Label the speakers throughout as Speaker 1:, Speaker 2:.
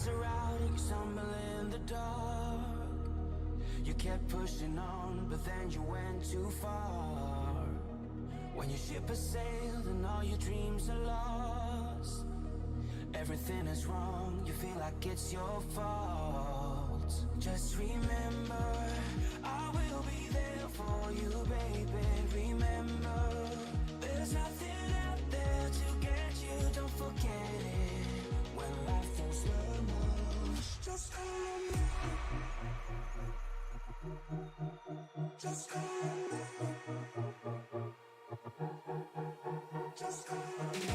Speaker 1: lights are out and you stumble in the dark. You kept pushing on, but then you went too far. When your ship has sailed and all your dreams are lost, everything is wrong, you feel like it's your fault. Just remember, I will be there for you, baby. Remember, there's nothing out there to get you, don't forget it. When life throws lemons, just call on me. Just call on me. Just call on me.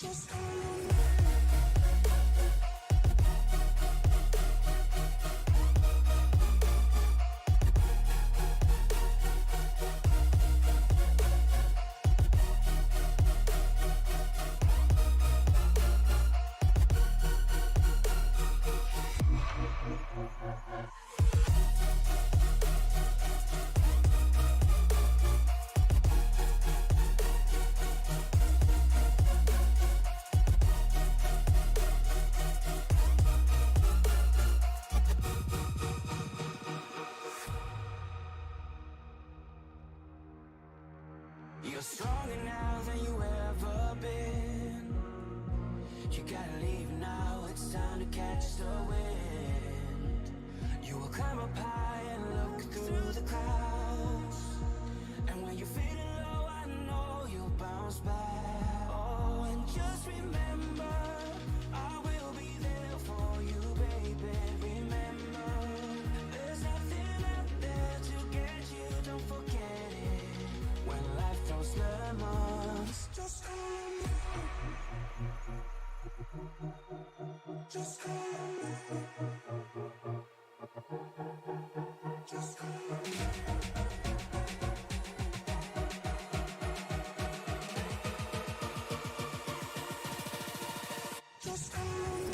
Speaker 1: Just call on me. You're stronger now than you ever been. You gotta leave now, it's time to catch the wind. You will climb up high and look through the clouds. And when you're feeling low, I know you'll bounce back. Oh, and just remember, I will be there for you, baby. Remember, there's nothing out there to get you, don't forget it. When life throws lemons, just call on me. Just call on me. Just call on me. Just call on me.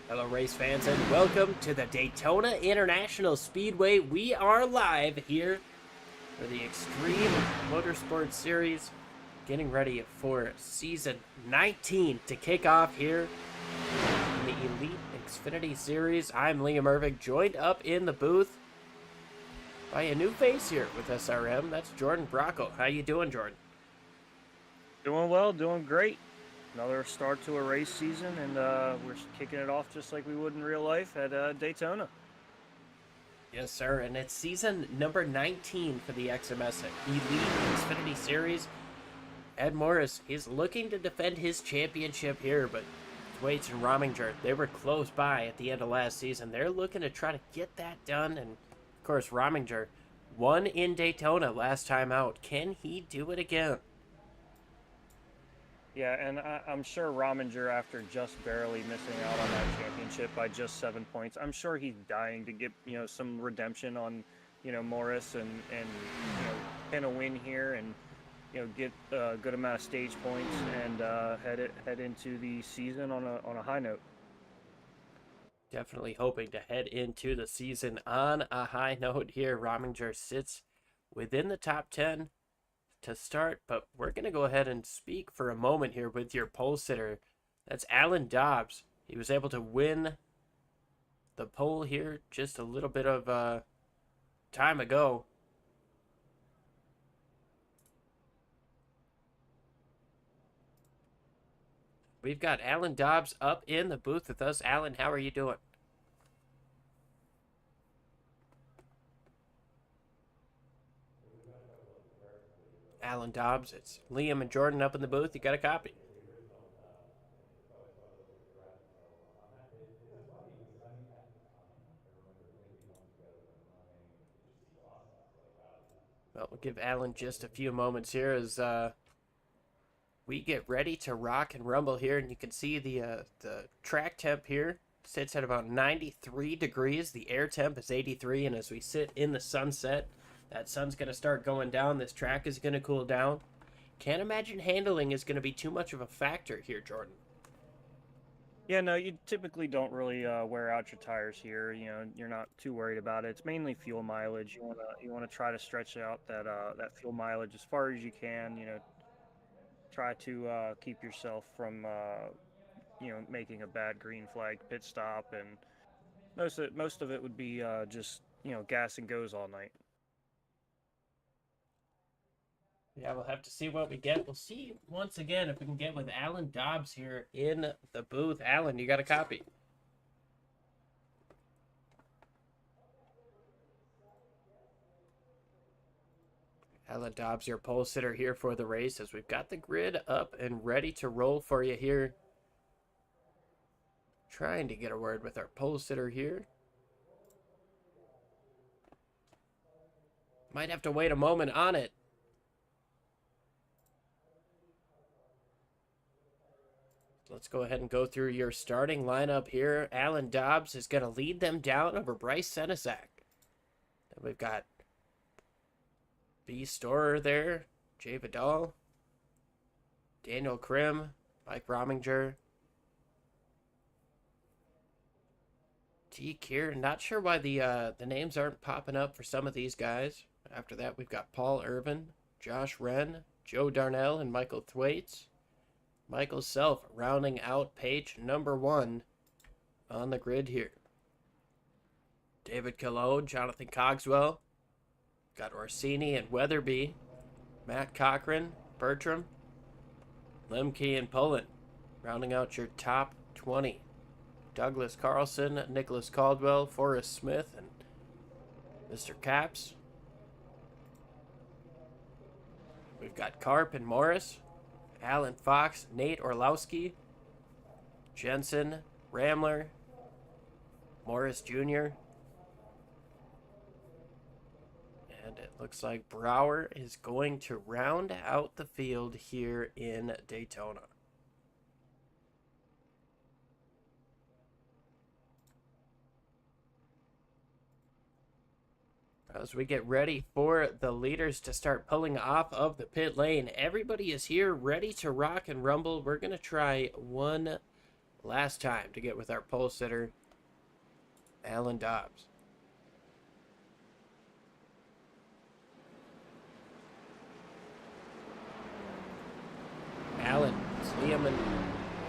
Speaker 2: Hello race fans and welcome to the Daytona International Speedway. We are live here for the Extreme Motorsports Series, getting ready for season 19 to kick off here in the Elite Xfinity Series. I'm Liam Irving, joined up in the booth by a new face here with SRM. That's Jordan Bracco. How you doing, Jordan?
Speaker 3: Doing well, doing great. Another start to a race season, and we're kicking it off just like we would in real life at Daytona.
Speaker 2: Yes, sir, and it's season number 19 for the XMS Elite Xfinity Series. Ed Morris, he's looking to defend his championship here, but Thwaites and Rominger, they were close by at the end of last season. They're looking to try to get that done, and of course, Rominger won in Daytona last time out. Can he do it again?
Speaker 3: Yeah, and I'm sure Rominger, after just barely missing out on that championship by just 7 points, I'm sure he's dying to get some redemption on Morris and pin a win here and get a good amount of stage points and head into the season on a high note.
Speaker 2: Definitely hoping to head into the season on a high note here. Rominger sits within the top 10 to start, but we're going to go ahead and speak for a moment here with your pole sitter. That's Alan Dobbs. He was able to win the pole here just a little bit of time ago. We've got Alan Dobbs up in the booth with us. Alan, how are you doing? Alan Dobbs, it's Liam and Jordan up in the booth. You got a copy. Well, we'll give Alan just a few moments here as we get ready to rock and rumble here, and you can see the track temp here sits at about 93 degrees. The air temp is 83, and as we sit in the sunset, that sun's going to start going down. This track is going to cool down. Can't imagine handling is going to be too much of a factor here, Jordan.
Speaker 3: Yeah, no, you typically don't really wear out your tires here. You know, you're not too worried about it. It's mainly fuel mileage. You wanna try to stretch out that fuel mileage as far as you can. You know, try to keep yourself from making a bad green flag pit stop, and most of it would be just gas and goes all night.
Speaker 2: Yeah, we'll have to see what we get. We'll see once again if we can get with Alan Dobbs here in the booth. Alan, you got a copy? Alan Dobbs, your pole sitter here for the race, as we've got the grid up and ready to roll for you here. Trying to get a word with our pole sitter here. Might have to wait a moment on it. Let's go ahead and go through your starting lineup here. Alan Dobbs is going to lead them down over Bryce Senesac. Then we've got B. Storer there, Jay Vidal, Daniel Krim, Mike Rominger, T. Kier. Not sure why the names aren't popping up for some of these guys. After that, we've got Paul Irvin, Josh Wren, Joe Darnell, and Michael Thwaites. Michael Self rounding out page number 1 on the grid here. David Callot, Jonathan Cogswell. Got Orsini and Weatherby. Matt Cochran, Bertram. Lemke and Pullen rounding out your top 20. Douglas Carlson, Nicholas Caldwell, Forrest Smith, and Mr. Caps. We've got Karp and Morris. Alan Fox, Nate Orlowski, Jensen, Ramler, Morris Jr. And it looks like Brower is going to round out the field here in Daytona. As we get ready for the leaders to start pulling off of the pit lane, everybody is here ready to rock and rumble. We're going to try one last time to get with our pole sitter, Alan Dobbs. Alan, it's Liam and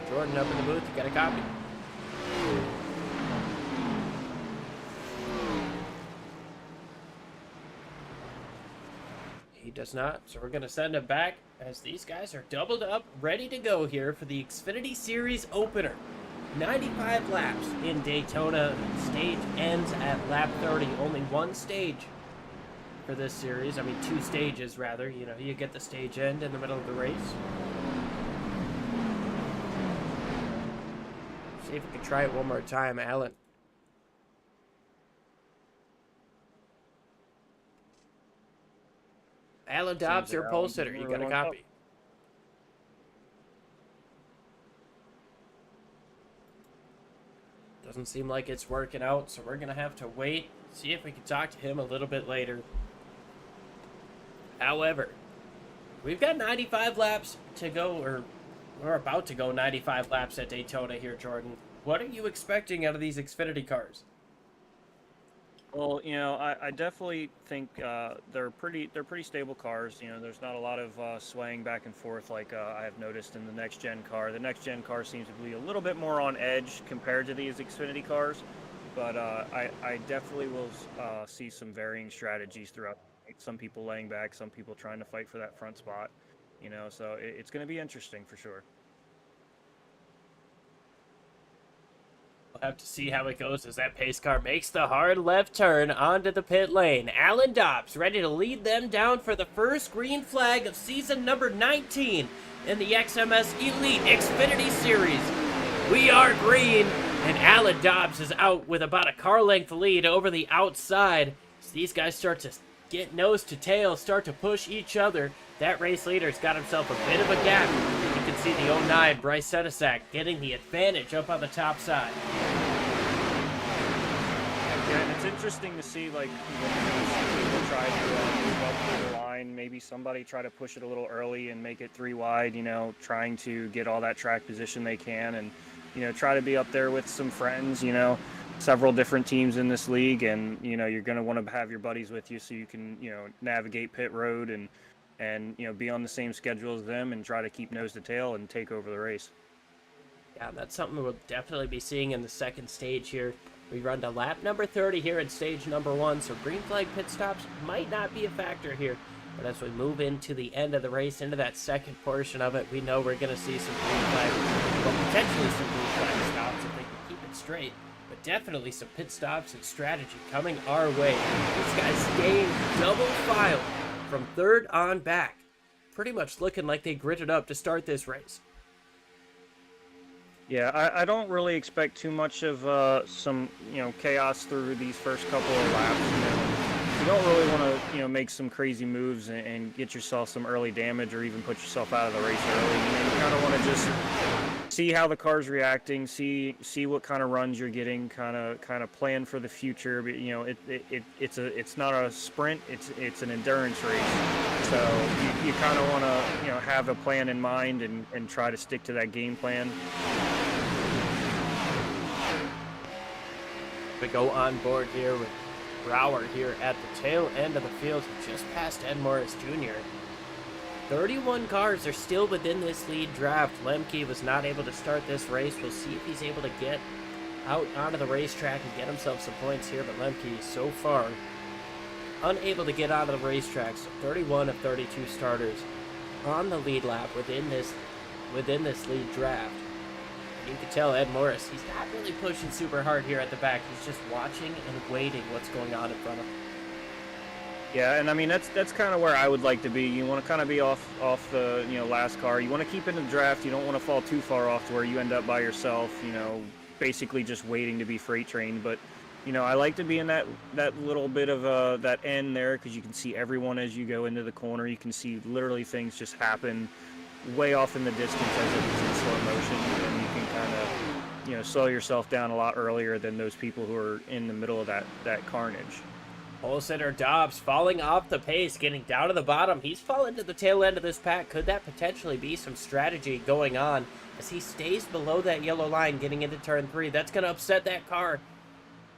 Speaker 2: Jordan up in the booth. You got a copy? He does not, so we're going to send him back as these guys are doubled up, ready to go here for the Xfinity Series opener. 95 laps in Daytona. Stage ends at lap 30. Only one stage for this series. I mean, 2 stages, rather. You know, you get the stage end in the middle of the race. See if we can try it one more time, Alan. Alan Dobbs, your pole sitter. You got a copy. Doesn't seem like it's working out, so we're going to have to wait, see if we can talk to him a little bit later. However, we've got 95 laps to go, or we're about to go 95 laps at Daytona here, Jordan. What are you expecting out of these Xfinity cars?
Speaker 3: Well, I definitely think they're pretty stable cars. You know, there's not a lot of swaying back and forth like I have noticed in the next gen car. The next gen car seems to be a little bit more on edge compared to these Xfinity cars, but I definitely will see some varying strategies throughout. Some people laying back, some people trying to fight for that front spot. You know, so it's going to be interesting for sure.
Speaker 2: We'll have to see how it goes as that pace car makes the hard left turn onto the pit lane. Alan Dobbs ready to lead them down for the first green flag of season number 19 in the XMS Elite Xfinity Series. We are green, and Alan Dobbs is out with about a car length lead over the outside. So these guys start to get nose to tail, start to push each other. That race leader's got himself a bit of a gap. You can see the 09 Bryce Sedesak getting the advantage up on the top side.
Speaker 3: Yeah, and it's interesting to see, like, when people try to move up to the line, maybe somebody try to push it a little early and make it 3 wide, you know, trying to get all that track position they can, and, you know, try to be up there with some friends, you know, several different teams in this league, and, you know, you're going to want to have your buddies with you so you can, you know, navigate pit road and you know, be on the same schedule as them and try to keep nose to tail and take over the race.
Speaker 2: Yeah, that's something we'll definitely be seeing in the second stage here. We run to lap number 30 here in stage number 1, so green flag pit stops might not be a factor here. But as we move into the end of the race, into that second portion of it, we know we're going to see some green flag, well, potentially some green flag stops if they can keep it straight. But definitely some pit stops and strategy coming our way. These guys staying double file from third on back. Pretty much looking like they gritted up to start this race.
Speaker 3: Yeah, I don't really expect too much of some, you know, chaos through these first couple of laps. You know, you don't really want to, you know, make some crazy moves and get yourself some early damage or even put yourself out of the race early. You know, you kind of want to just see how the car's reacting, see what kind of runs you're getting, kind of plan for the future. But you know, it's not a sprint, it's an endurance race. So you kind of want to, you know, have a plan in mind and try to stick to that game plan.
Speaker 2: We go on board here with Brower here at the tail end of the field, just past Ed Morris Jr. 31 cars are still within this lead draft. Lemke was not able to start this race. We'll see if he's able to get out onto the racetrack and get himself some points here, but Lemke is so far unable to get out of the racetrack. So 31 of 32 starters on the lead lap within this lead draft. You can tell Ed Morris, he's not really pushing super hard here at the back. He's just watching and waiting what's going on in front of him.
Speaker 3: Yeah, and I mean that's kind of where I would like to be. You want to kind of be off the, you know, last car. You want to keep in the draft. You don't want to fall too far off to where you end up by yourself, you know, basically just waiting to be freight trained. But you know, I like to be in that little bit of that end there, because you can see everyone as you go into the corner. You can see literally things just happen way off in the distance as it is in slow motion, and you can kind of, you know, slow yourself down a lot earlier than those people who are in the middle of that carnage.
Speaker 2: Pole sitter Dobbs falling off the pace, getting down to the bottom. He's fallen to the tail end of this pack. Could that potentially be some strategy going on as he stays below that yellow line getting into turn 3? That's going to upset that car.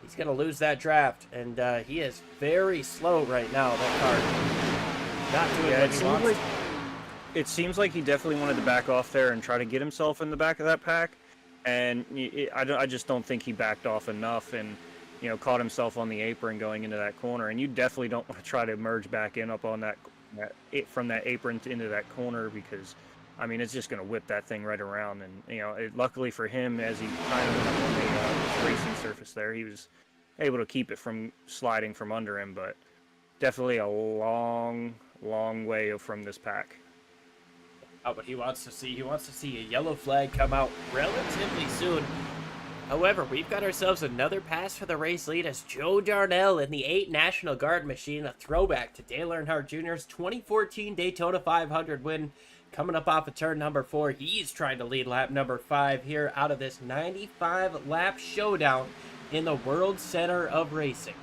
Speaker 2: He's going to lose that draft, and he is very slow right now, that car. Not doing what he wants.
Speaker 3: It seems like he definitely wanted to back off there and try to get himself in the back of that pack, and I just don't think he backed off enough and, you know, caught himself on the apron going into that corner. And you definitely don't want to try to merge back in up on that from that apron into that corner, because, I mean, it's just going to whip that thing right around. And, you know, luckily for him, as he kind of went on the racing surface there, he was able to keep it from sliding from under him. But definitely a long way from this pack.
Speaker 2: Oh, but he wants to see a yellow flag come out relatively soon. However, we've got ourselves another pass for the race lead as Joe Darnell in the 8 National Guard machine, a throwback to Dale Earnhardt Jr.'s 2014 Daytona 500 win, coming up off of turn number 4. He's trying to lead lap number 5 here out of this 95-lap showdown in the World Center of Racing.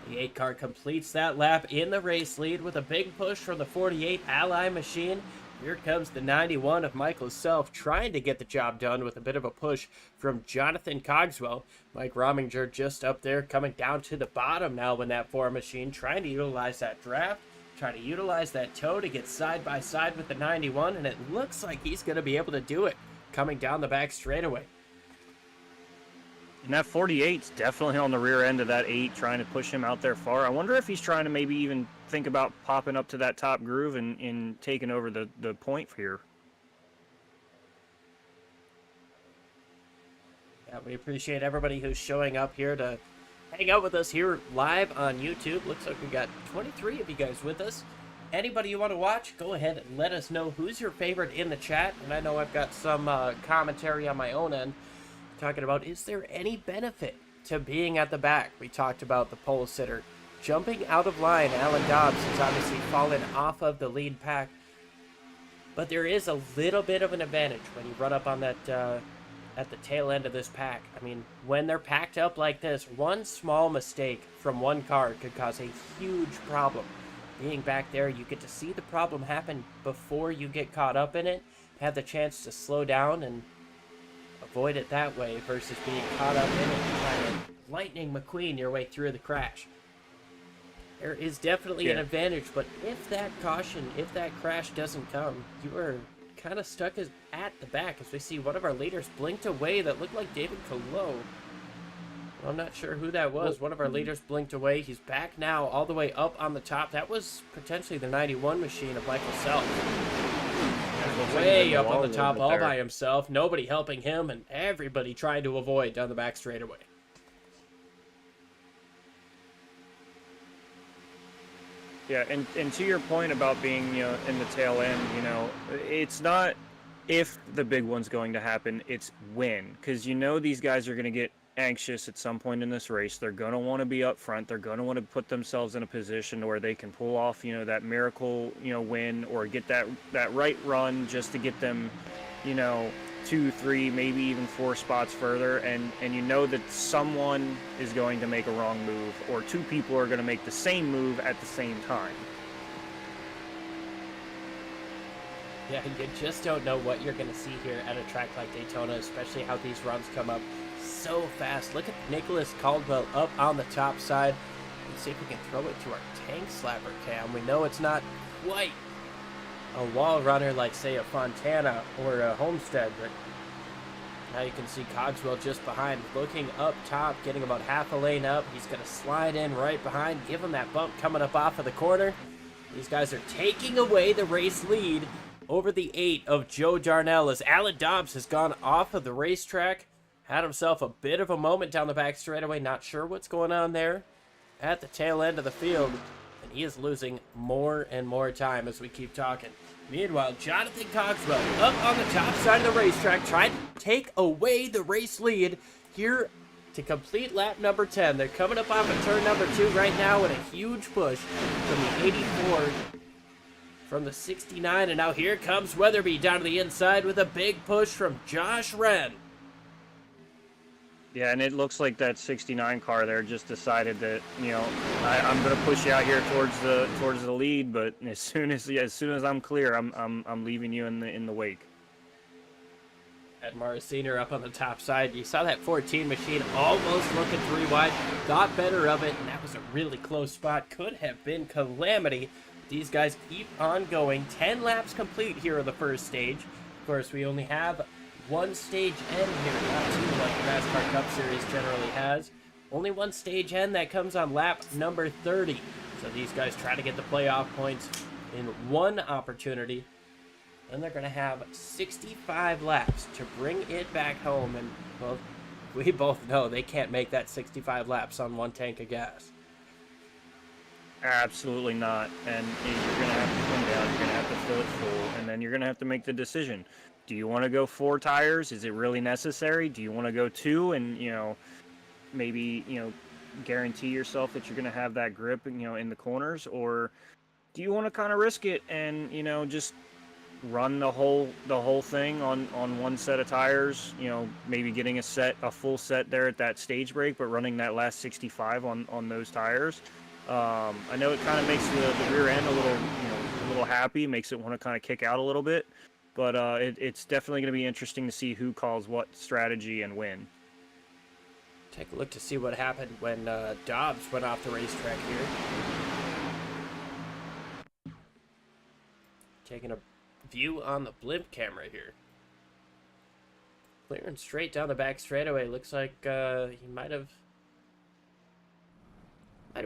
Speaker 2: The 8 car completes that lap in the race lead with a big push from the 48 Ally machine. Here comes the 91 of Michael Self, trying to get the job done with a bit of a push from Jonathan Cogswell. Mike Rominger just up there, coming down to the bottom now in that 4 machine, trying to utilize that draft, trying to utilize that toe to get side by side with the 91, and it looks like he's going to be able to do it, coming down the back straightaway.
Speaker 3: And that 48's definitely on the rear end of that 8, trying to push him out there far. I wonder if he's trying to maybe even think about popping up to that top groove and taking over the point here.
Speaker 2: Yeah, we appreciate everybody who's showing up here to hang out with us here live on YouTube. Looks like we got 23 of you guys with us. Anybody you want to watch, go ahead and let us know who's your favorite in the chat. And I know I've got some commentary on my own end talking about, is there any benefit to being at the back? We talked about the pole sitter jumping out of line. Alan Dobbs has obviously fallen off of the lead pack, but there is a little bit of an advantage when you run up on that at the tail end of this pack. I mean, when they're packed up like this, one small mistake from one car could cause a huge problem. Being back there, you get to see the problem happen before you get caught up in it, have the chance to slow down and avoid it that way versus being caught up in it and trying to Lightning McQueen your way through the crash. There is definitely an advantage, but if that crash doesn't come, you are kind of stuck at the back, as we see one of our leaders blinked away that looked like David Colo. I'm not sure who that was. One of our leaders blinked away. He's back now all the way up on the top. That was potentially the 91 machine of Michael Self. Way up on the top all by himself. Nobody helping him, and everybody trying to avoid down the back straightaway.
Speaker 3: Yeah, and to your point about being, in the tail end, it's not if the big one's going to happen, it's when. Because these guys are going to get anxious at some point in this race. They're going to want to be up front. They're going to want to put themselves in a position where they can pull off, that miracle, win, or get that right run just to get them, 2, 3, maybe even 4 spots further, and that someone is going to make a wrong move, or 2 people are going to make the same move at the same time.
Speaker 2: Yeah, you just don't know what you're going to see here at a track like Daytona, especially how these runs come up so fast. Look at Nicholas Caldwell up on the top side. Let's see if we can throw it to our tank slapper cam. We know it's not quite a wall runner like, say, a Fontana or a Homestead, but now you can see Cogswell just behind, looking up top, getting about half a lane up. He's going to slide in right behind, give him that bump coming up off of the corner. These guys are taking away the race lead over the 8 of Joe Darnell, as Alan Dobbs has gone off of the racetrack, had himself a bit of a moment down the back straightaway, not sure what's going on there at the tail end of the field, and he is losing more and more time as we keep talking. Meanwhile, Jonathan Cogswell up on the top side of the racetrack, trying to take away the race lead here to complete lap number 10. They're coming up off of turn number 2 right now with a huge push from the 84, from the 69, and now here comes Weatherby down to the inside with a big push from Josh Wren.
Speaker 3: Yeah, and it looks like that 69 car there just decided that, I'm going to push you out here towards the lead, but as soon as I'm clear, I'm leaving you in the wake.
Speaker 2: Ed Morris Sr. up on the top side. You saw that 14 machine almost looking 3 wide, got better of it, and that was a really close spot. Could have been calamity. These guys keep on going. 10 laps complete here in the first stage. Of course, we only have 1 stage end here, not 2 like the NASCAR Cup Series generally has. Only 1 stage end that comes on lap number 30. So these guys try to get the playoff points in 1 opportunity. Then they're going to have 65 laps to bring it back home. And, well, we both know they can't make that 65 laps on 1 tank of gas.
Speaker 3: Absolutely not. And you're going to have to come down, you're going to have to fill it full, and then you're going to have to make the decision. Do you want to go 4 tires? Is it really necessary? Do you want to go 2 and, maybe, guarantee yourself that you're going to have that grip, in the corners? Or do you want to kind of risk it and, just run the whole thing on 1 set of tires, maybe getting a full set there at that stage break, but running that last 65 on those tires? I know it kind of makes the rear end a little happy, makes it want to kind of kick out a little bit. But it's definitely going to be interesting to see who calls what strategy and when.
Speaker 2: Take a look to see what happened when Dobbs went off the racetrack here. Taking a view on the blimp camera here. Clearing straight down the back straightaway. Looks like he might have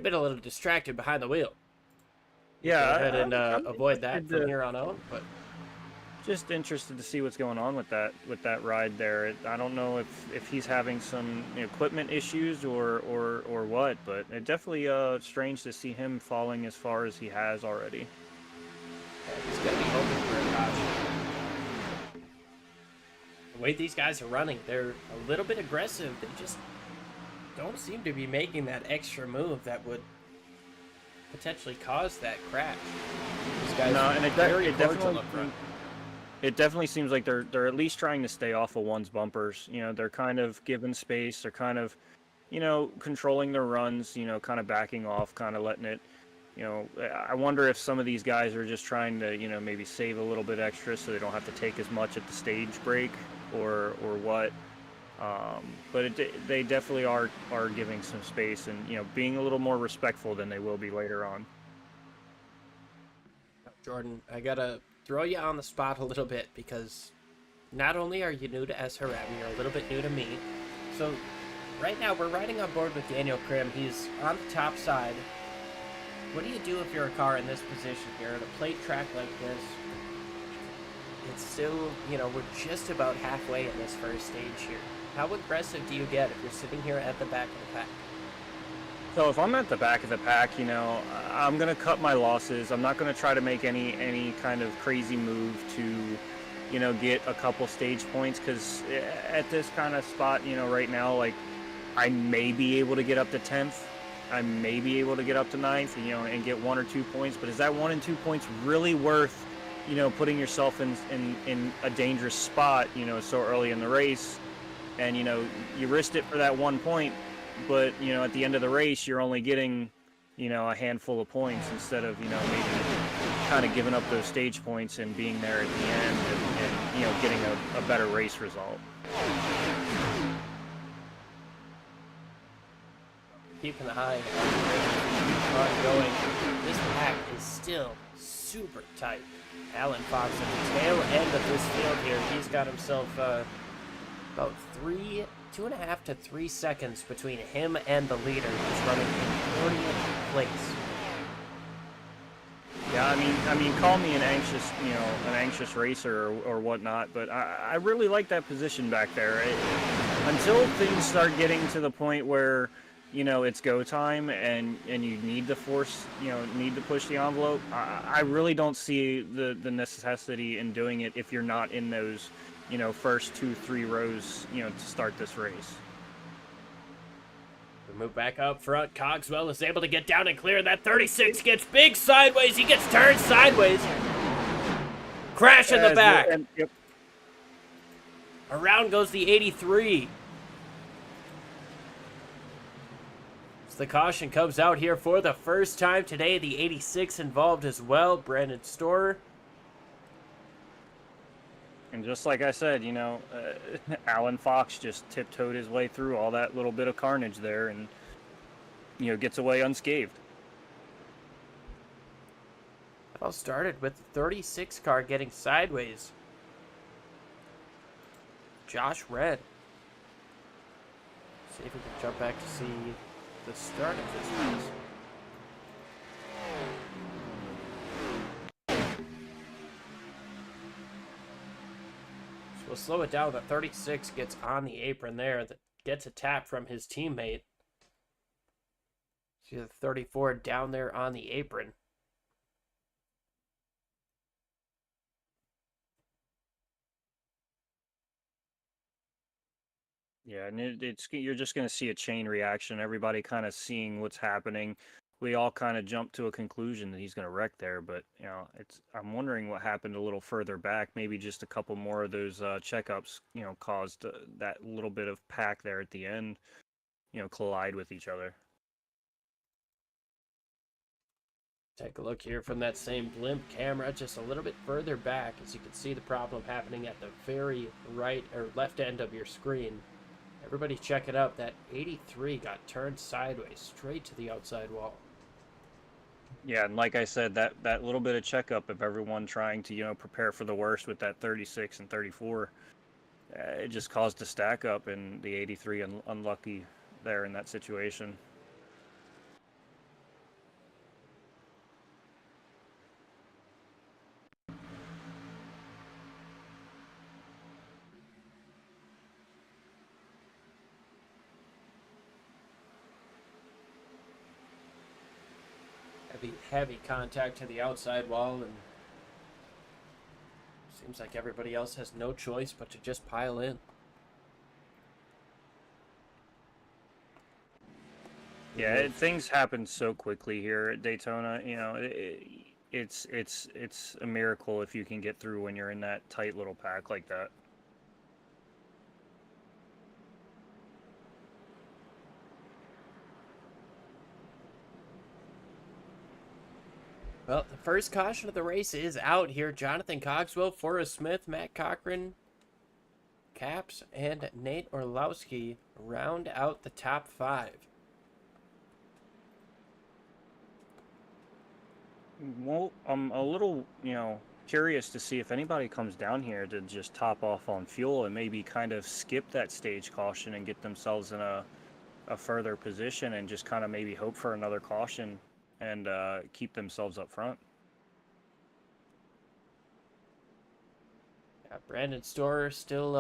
Speaker 2: been a little distracted behind the wheel.
Speaker 3: Yeah,
Speaker 2: Go ahead and avoid that from here on out, but
Speaker 3: Just interested to see what's going on with that ride there. I don't know if he's having some equipment issues or what, but it definitely strange to see him falling as far as he has already.
Speaker 2: He's going to be hoping for a caution. The way these guys are running, they're a little bit aggressive. They just don't seem to be making that extra move that would potentially cause that crash. These guys
Speaker 3: and
Speaker 2: very cordial up front.
Speaker 3: It definitely seems like they're at least trying to stay off of one's bumpers. They're kind of giving space. They're kind of, controlling their runs. Kind of backing off, kind of letting it. I wonder if some of these guys are just trying to, maybe save a little bit extra so they don't have to take as much at the stage break, or what. But they definitely are giving some space and being a little more respectful than they will be later on.
Speaker 2: Jordan, I gotta throw you on the spot a little bit because not only are you new to SRM, you're a little bit new to me. So right now we're riding on board with Daniel Krim. He's on the top side. What do you do if you're a car in this position here at a plate track like this? It's still, we're just about halfway in this first stage here. How aggressive do you get if you're sitting here at the back of the pack?
Speaker 3: So if I'm at the back of the pack, I'm going to cut my losses. I'm not going to try to make any kind of crazy move to, get a couple stage points, because at this kind of spot, right now, like, I may be able to get up to 10th. I may be able to get up to 9th, and get 1 or 2 points. But is that 1 and 2 points really worth, putting yourself in a dangerous spot, so early in the race? And, you risked it for that 1 point. But, at the end of the race, you're only getting, a handful of points instead of, maybe kind of giving up those stage points and being there at the end and getting a better race result.
Speaker 2: Keeping the high ongoing. This pack is still super tight. Alan Fox at the tail end of this field here. He's got himself about 2.5 to 3 seconds between him and the leader, who's running in 40th place.
Speaker 3: Yeah, I mean, call me an anxious racer or whatnot, but I really like that position back there. Until things start getting to the point where, it's go time and you need to force, need to push the envelope, I really don't see the necessity in doing it if you're not in those, first 2-3 rows, to start this race.
Speaker 2: We move back up front. Cogswell is able to get down and clear. That 36 gets big sideways. He gets turned sideways. Crash in the back.
Speaker 3: Yep.
Speaker 2: Around goes the 83. So the caution comes out here for the first time today. The 86 involved as well. Brandon Storer.
Speaker 3: And just like I said, Alan Fox just tiptoed his way through all that little bit of carnage there and, gets away unscathed.
Speaker 2: It all started with the 36 car getting sideways. Josh Red. See if we can jump back to see the start of this race. We'll slow it down. The 36 gets on the apron there. That gets a tap from his teammate. See the 34 down there on the apron.
Speaker 3: Yeah, and you're just going to see a chain reaction. Everybody kind of seeing what's happening. We all kind of jumped to a conclusion that he's going to wreck there, but I'm wondering what happened a little further back. Maybe just a couple more of those checkups, caused that little bit of pack there at the end, collide with each other.
Speaker 2: Take a look here from that same blimp camera, just a little bit further back, as you can see the problem happening at the very right or left end of your screen. Everybody check it out. That 83 got turned sideways, straight to the outside wall.
Speaker 3: Yeah, and like I said, that little bit of checkup of everyone trying to, prepare for the worst with that 36 and 34, it just caused a stack up, and the 83 unlucky there in that situation.
Speaker 2: heavy contact to the outside wall, and seems like everybody else has no choice but to just pile in.
Speaker 3: Yeah, things happen so quickly here at Daytona. You know, it's a miracle if you can get through when you're in that tight little pack like that.
Speaker 2: Well, the first caution of the race is out here. Jonathan Cogswell, Forrest Smith, Matt Cochran, Caps, and Nate Orlowski round out the top 5.
Speaker 3: Well, I'm a little, curious to see if anybody comes down here to just top off on fuel and maybe kind of skip that stage caution and get themselves in a further position and just kind of maybe hope for another caution and keep themselves up front.
Speaker 2: Yeah, Brandon Storer still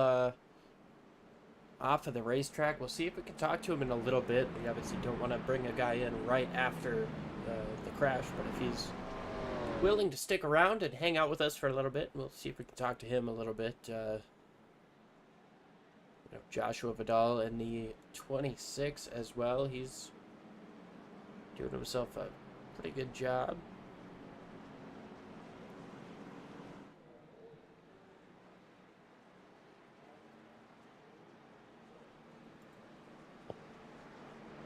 Speaker 2: off of the racetrack. We'll see if we can talk to him in a little bit. We obviously don't want to bring a guy in right after the crash, but if he's willing to stick around and hang out with us for a little bit, we'll see if we can talk to him a little bit. Joshua Vidal in the 26 as well. He's doing himself a pretty good job.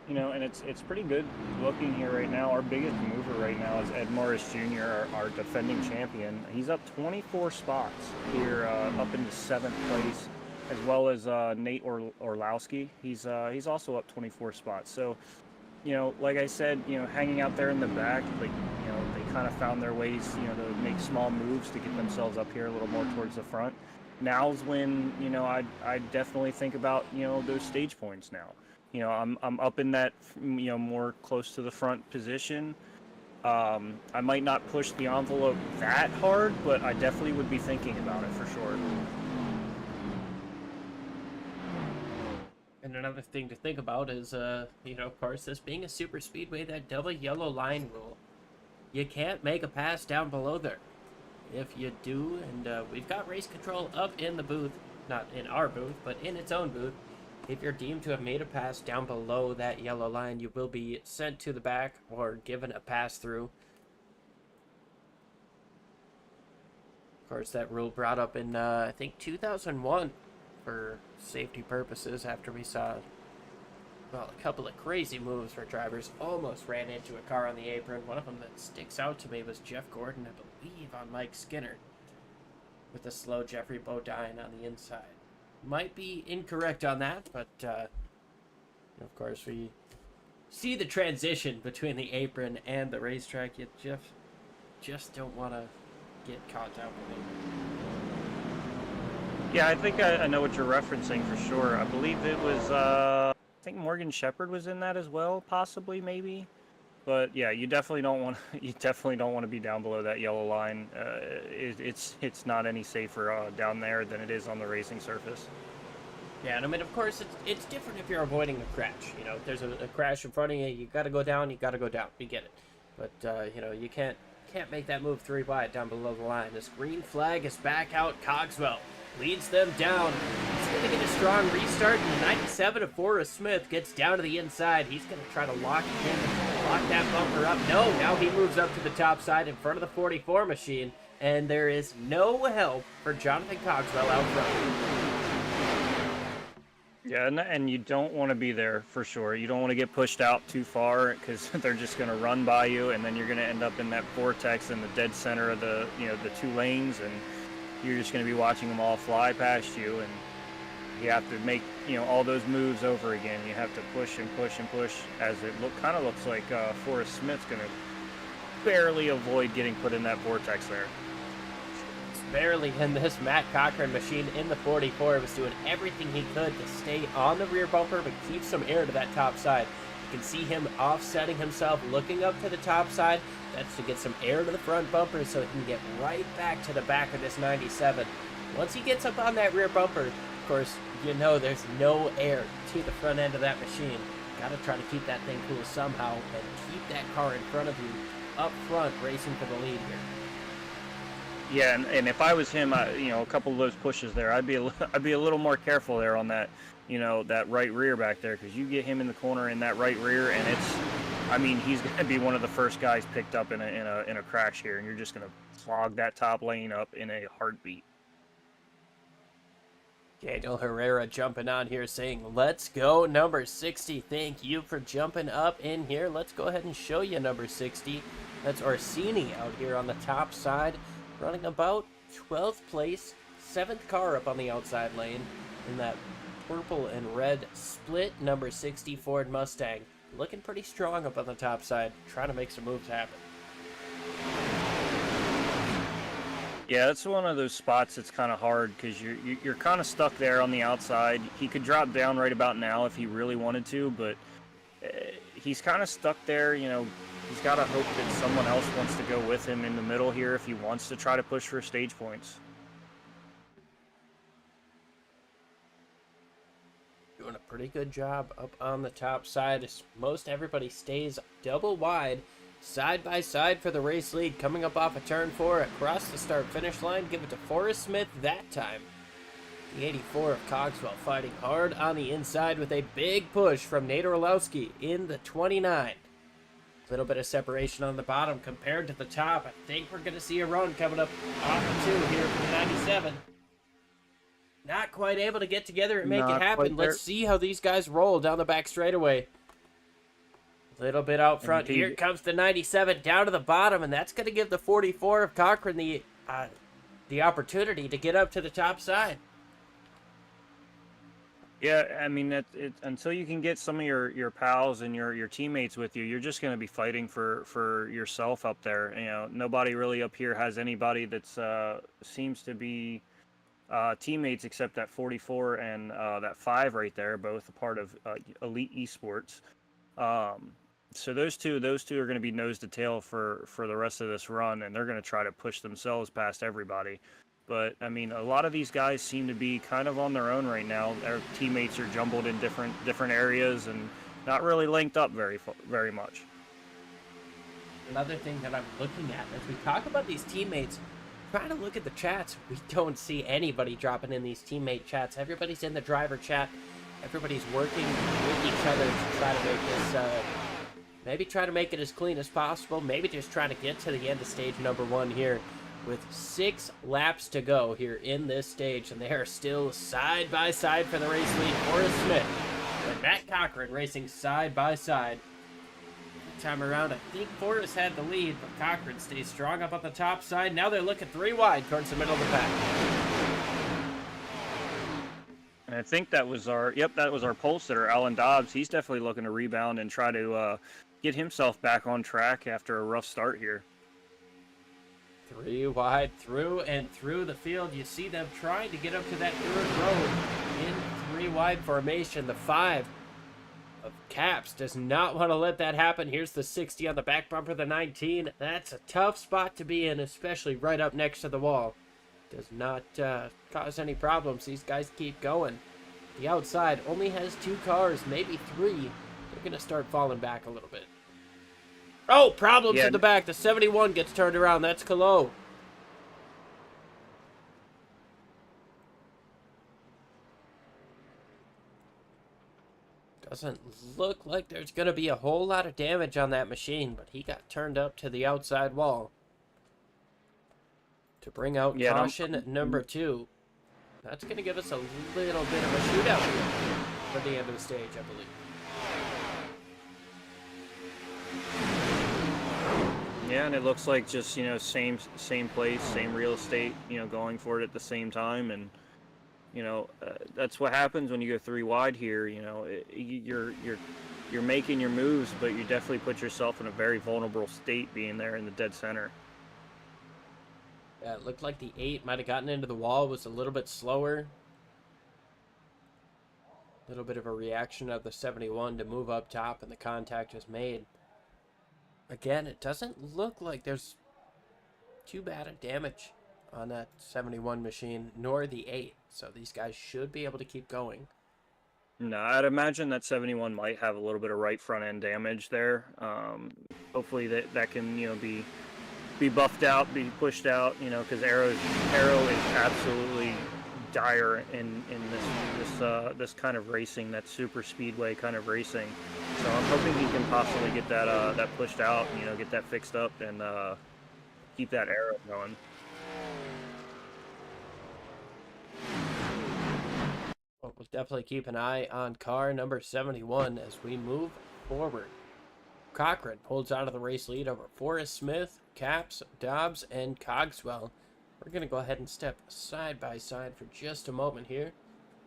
Speaker 3: And it's pretty good looking here right now. Our biggest mover right now is Ed Morris Jr., our defending champion. He's up 24 spots here, up into 7th place, as well as Nate Orlowski. He's also up 24 spots. So, like I said, hanging out there in the back, they kind of found their ways, to make small moves to get themselves up here a little more towards the front. Now's when, I definitely think about, those stage points now. I'm up in that, more close to the front position. I might not push the envelope that hard, but I definitely would be thinking about it for sure.
Speaker 2: And another thing to think about is, of course, this being a super speedway, that double yellow line rule. You can't make a pass down below there. If you do, and we've got race control up in the booth, not in our booth, but in its own booth. If you're deemed to have made a pass down below that yellow line, you will be sent to the back or given a pass through. Of course, that rule brought up in, I think, 2001 for safety purposes after we saw, well, a couple of crazy moves where drivers almost ran into a car on the apron. One of them that sticks out to me was Jeff Gordon, I believe, on Mike Skinner, with the slow Jeffrey Bodine on the inside. Might be incorrect on that, but of course we see the transition between the apron and the racetrack. You just don't want to get caught out with it.
Speaker 3: Yeah, I think I know what you're referencing for sure. I believe it was, I think Morgan Shepherd was in that as well, possibly, maybe. But yeah, you definitely don't want to be down below that yellow line. It's not any safer down there than it is on the racing surface.
Speaker 2: Yeah, and I mean, of course, it's different if you're avoiding a crash. If there's a crash in front of you, you got to go down. You got to go down. We get it. But you can't make that move 3 wide down below the line. This green flag is back out. Cogswell leads them down. He's going to get a strong restart. And the 97 of Forrest Smith gets down to the inside. He's going to try to lock that bumper up. No, now he moves up to the top side in front of the 44 machine. And there is no help for Jonathan Cogswell out front.
Speaker 3: Yeah, and you don't want to be there for sure. You don't want to get pushed out too far because they're just going to run by you, and then you're going to end up in that vortex in the dead center of the 2 lanes, and you're just going to be watching them all fly past you, and you have to make all those moves over again. You have to push and push and push, as it kind of looks like Forrest Smith's going to barely avoid getting put in that vortex there.
Speaker 2: Barely in this Matt Cochran machine in the 44 was doing everything he could to stay on the rear bumper but keep some air to that top side. You can see him offsetting himself, looking up to the top side. That's to get some air to the front bumper so he can get right back to the back of this 97. Once he gets up on that rear bumper, of course, there's no air to the front end of that machine. Got to try to keep that thing cool somehow and keep that car in front of you up front racing for the lead here.
Speaker 3: Yeah, and if I was him, a couple of those pushes there, I'd be I'd be a little more careful there on that, that right rear back there, because you get him in the corner in that right rear, and he's going to be one of the first guys picked up in a crash here, and you're just going to clog that top lane up in a heartbeat.
Speaker 2: Daniel Herrera jumping on here saying, let's go, number 60. Thank you for jumping up in here. Let's go ahead and show you number 60. That's Orsini out here on the top side, running about 12th place, 7th car up on the outside lane in that purple and red split number 60 Ford Mustang. Looking pretty strong up on the top side, trying to make some moves happen.
Speaker 3: Yeah, it's one of those spots that's kind of hard because you're kind of stuck there on the outside. He could drop down right about now if he really wanted to, but he's kind of stuck there. He's got to hope that someone else wants to go with him in the middle here if he wants to try to push for stage points.
Speaker 2: Doing a pretty good job up on the top side. Most everybody stays double wide, side by side for the race lead. Coming up off of turn 4 across the start finish line. Give it to Forrest Smith that time. The 84 of Cogswell fighting hard on the inside with a big push from Nate Orlowski in the 29. A little bit of separation on the bottom compared to the top. I think we're going to see a run coming up off of 2 here for the 97. Not quite able to get together and make it happen. Let's see how these guys roll down the back straightaway. A little bit out front. Here comes the 97 down to the bottom, and that's going to give the 44 of Cochran the opportunity to get up to the top side.
Speaker 3: Yeah, until you can get some of your pals and your teammates with you, you're just going to be fighting for yourself up there. Nobody really up here has anybody that's seems to be teammates except that 44 and that 5 right there, both a part of Elite Esports. So those two are going to be nose to tail for the rest of this run, and they're going to try to push themselves past everybody. But a lot of these guys seem to be kind of on their own right now. Their teammates are jumbled in different areas and not really linked up very much.
Speaker 2: Another thing that I'm looking at as we talk about these teammates, trying to look at the chats, we don't see anybody dropping in these teammate chats. Everybody's in the driver chat. Everybody's working with each other to try to make this, maybe try to make it as clean as possible. Maybe just trying to get to the end of stage number 1 here with 6 laps to go here in this stage. And they are still side by side for the race lead. Forrest Smith and Matt Cochran racing side by side. Time around, I think Forrest had the lead, but Cochran stays strong up on the top side. Now they're looking 3 wide towards the middle of the pack.
Speaker 3: And I think that was our pole sitter, Alan Dobbs. He's definitely looking to rebound and try to get himself back on track after a rough start here.
Speaker 2: 3 wide through and through the field. You see them trying to get up to that 3rd row in 3 wide formation. The 5 of Caps does not want to let that happen. Here's the 60 on the back bumper, the 19. That's a tough spot to be in, especially right up next to the wall. Does not cause any problems. These guys keep going. The outside only has 2 cars, maybe 3. They're going to start falling back a little bit. Oh, problems in the back. The 71 gets turned around. That's Colo. Doesn't look like there's going to be a whole lot of damage on that machine, but he got turned up to the outside wall to bring out caution number 2. That's going to give us a little bit of a shootout here for the end of the stage, I believe.
Speaker 3: Yeah, and it looks like just, same place, same real estate, going for it at the same time. And, that's what happens when you go 3 wide here. You're making your moves, but you definitely put yourself in a very vulnerable state being there in the dead center.
Speaker 2: Yeah, it looked like the 8 might have gotten into the wall, was a little bit slower. A little bit of a reaction of the 71 to move up top, and the contact was made. Again, it doesn't look like there's too bad of damage on that 71 machine, nor the 8. So these guys should be able to keep going.
Speaker 3: No, I'd imagine that 71 might have a little bit of right front end damage there. Hopefully that can be buffed out, be pushed out. Because Arrow is absolutely dire in this kind of racing, that super speedway kind of racing. So I'm hoping he can possibly get that pushed out, get that fixed up, and keep that Arrow going.
Speaker 2: Well, we'll definitely keep an eye on car number 71 as we move forward. Cochran holds out of the race lead over Forrest Smith, Caps, Dobbs, and Cogswell. We're going to go ahead and step side by side for just a moment here.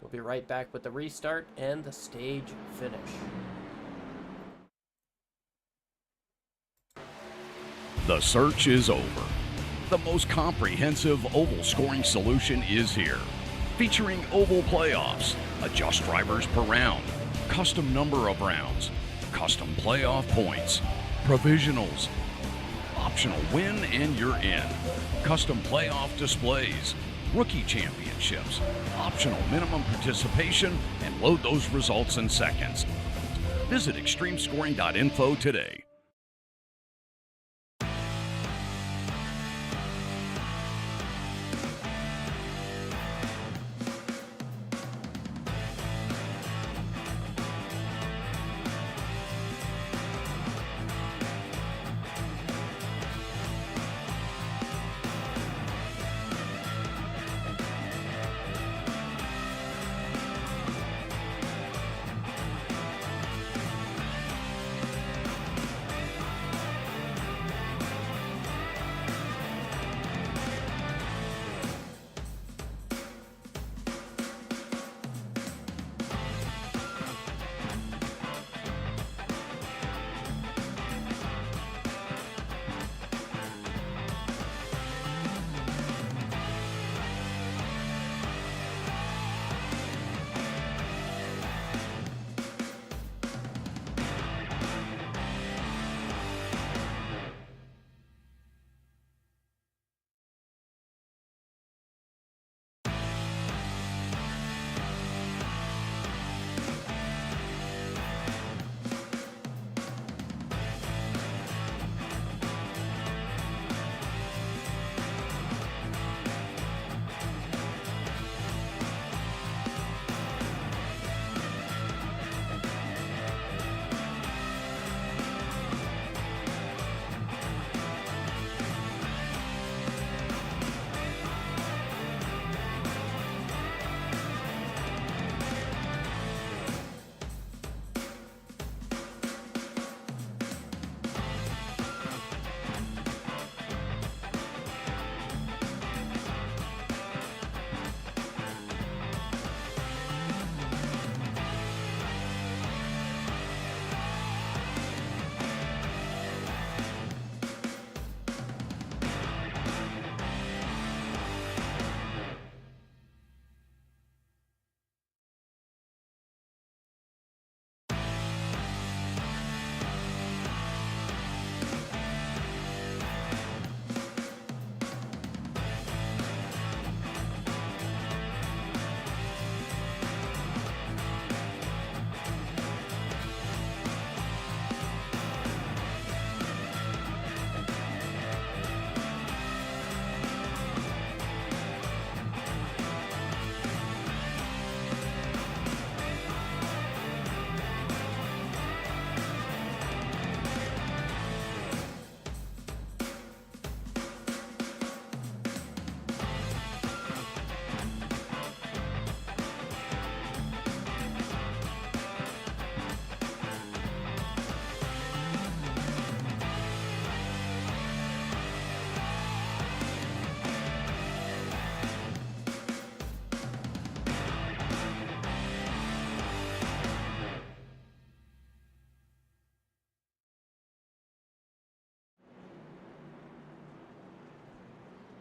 Speaker 2: We'll be right back with the restart and the stage finish.
Speaker 4: The search is over. The most comprehensive oval scoring solution is here. Featuring oval playoffs, adjust drivers per round, custom number of rounds, custom playoff points, provisionals, optional win and you're in, custom playoff displays, rookie championships, optional minimum participation, and load those results in seconds. Visit extremescoring.info today.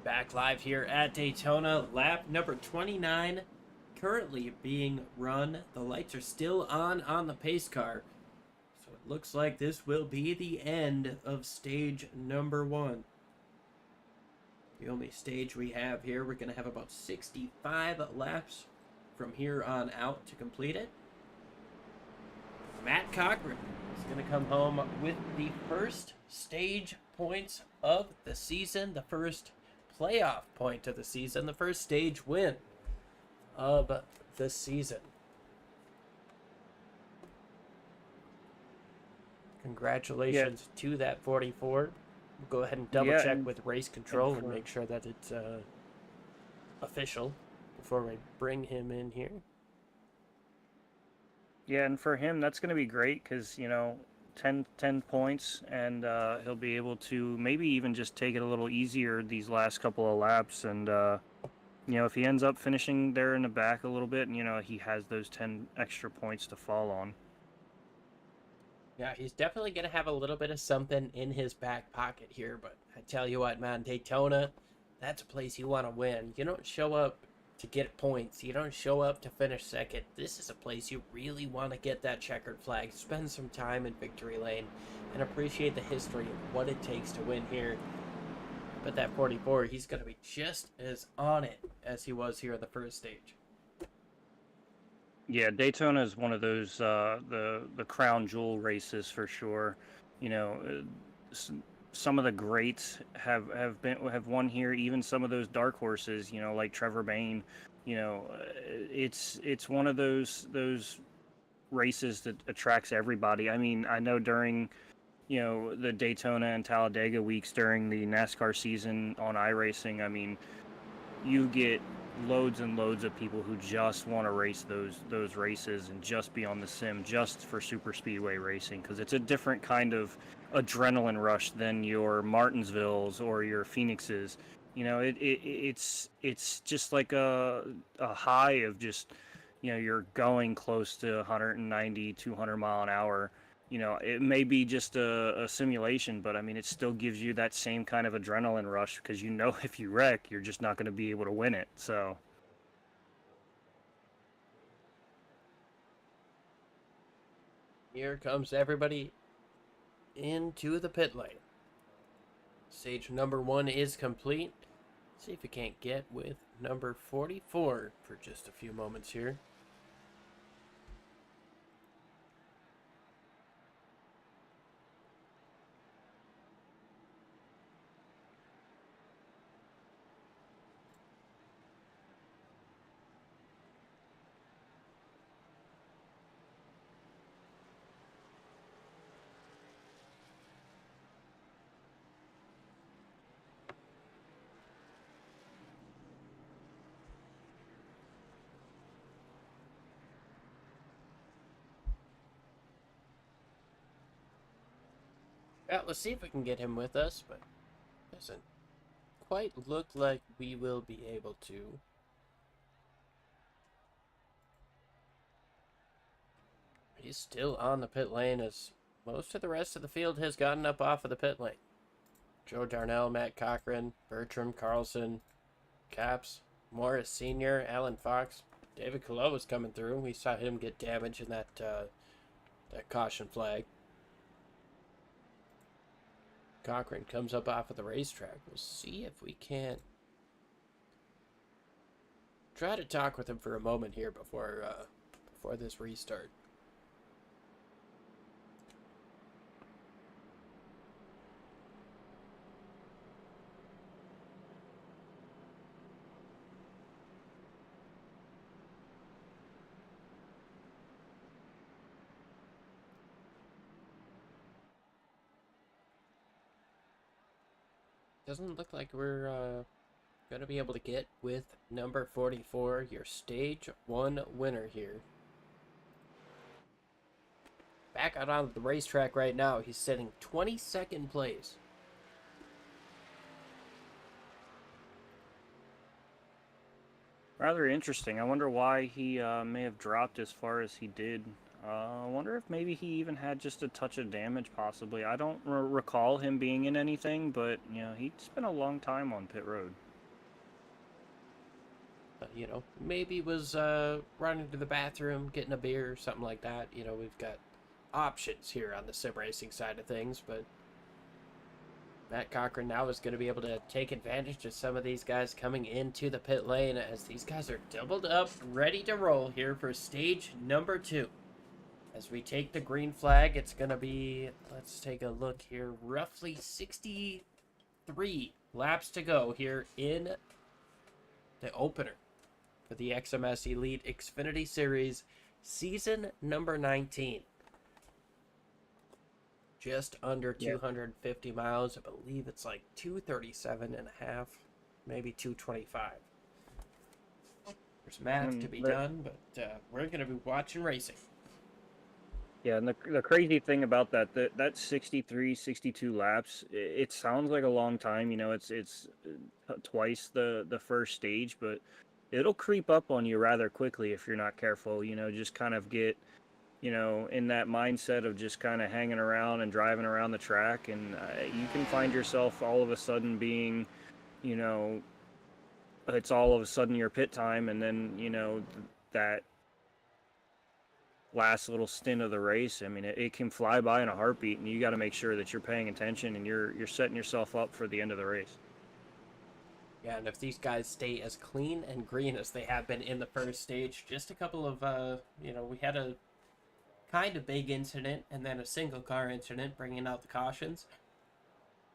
Speaker 2: Back live here at Daytona, lap number 29 currently being run. The lights are still on the pace car. So it looks like this will be the end of stage number 1. The only stage we have here, we're going to have about 65 laps from here on out to complete it. Matt Cochran is going to come home with the first stage points of the season, the first playoff point of the season, the first stage win of the season. Congratulations to that 44. We'll go ahead and double check with race control and make sure that it's official before we bring him in here.
Speaker 3: Yeah, and for him, that's going to be great because, 10 points, and he'll be able to maybe even just take it a little easier these last couple of laps. And, if he ends up finishing there in the back a little bit, and, he has those 10 extra points to fall on.
Speaker 2: Yeah, he's definitely going to have a little bit of something in his back pocket here, but I tell you what, man, Daytona, that's a place you want to win. You don't show up to get points. You don't show up to finish second. This is a place you really want to get that checkered flag, spend some time in victory lane, and appreciate the history of what it takes to win here. But that 44, he's going to be just as on it as he was here in the first stage.
Speaker 3: Yeah, Daytona is one of those the crown jewel races for sure. Some of the greats have won here. Even some of those dark horses, like Trevor Bayne. It's one of those races that attracts everybody. I mean, I know during the Daytona and Talladega weeks during the NASCAR season on iRacing, I mean, you get loads and loads of people who just want to race those races and just be on the sim just for super speedway racing, because it's a different kind of adrenaline rush than your Martinsvilles or your Phoenixes. It's just like a high of just you're going close to 190 200 mile an hour. It may be just a simulation, but I mean, it still gives you that same kind of adrenaline rush because if you wreck, you're just not going to be able to win it. So.
Speaker 2: Here comes everybody into the pit lane. Stage number 1 is complete. See if we can't get with number 44 for just a few moments here. Yeah, let's see if we can get him with us, but doesn't quite look like we will be able to. He's still on the pit lane as most of the rest of the field has gotten up off of the pit lane. Joe Darnell, Matt Cochran, Bertram, Carlson, Caps, Morris Sr., Alan Fox, David Colo is coming through. We saw him get damage in that caution flag. Cochran comes up off of the racetrack. We'll see if we can't try to talk with him for a moment here before this restart. Doesn't look like we're going to be able to get with number 44, your stage 1 winner here. Back out on the racetrack right now, he's sitting 22nd place.
Speaker 3: Rather interesting. I wonder why he may have dropped as far as he did. I wonder if maybe he even had just a touch of damage, possibly. I don't recall him being in anything, but, he spent a long time on pit road.
Speaker 2: Maybe was running to the bathroom, getting a beer, or something like that. We've got options here on the sim racing side of things, but Matt Cochran now is going to be able to take advantage of some of these guys coming into the pit lane as these guys are doubled up, ready to roll here for stage number 2. As we take the green flag, it's going to be, let's take a look here, roughly 63 laps to go here in the opener for the XMS Elite Xfinity Series season number 19. Just under 250 miles. I believe it's like 237 and a half, maybe 225. There's math to be done, but we're going to be watching racing.
Speaker 3: Yeah, and the crazy thing about that 63, 62 laps, it sounds like a long time. It's twice the first stage, but it'll creep up on you rather quickly if you're not careful. Just kind of get, in that mindset of just kind of hanging around and driving around the track, and you can find yourself all of a sudden being, it's all of a sudden your pit time, and then, that last little stint of the race. I mean, it can fly by in a heartbeat, and you got to make sure that you're paying attention and you're setting yourself up for the end of the race.
Speaker 2: Yeah, and if these guys stay as clean and green as they have been in the first stage, just a couple of, we had a kind of big incident and then a single car incident bringing out the cautions.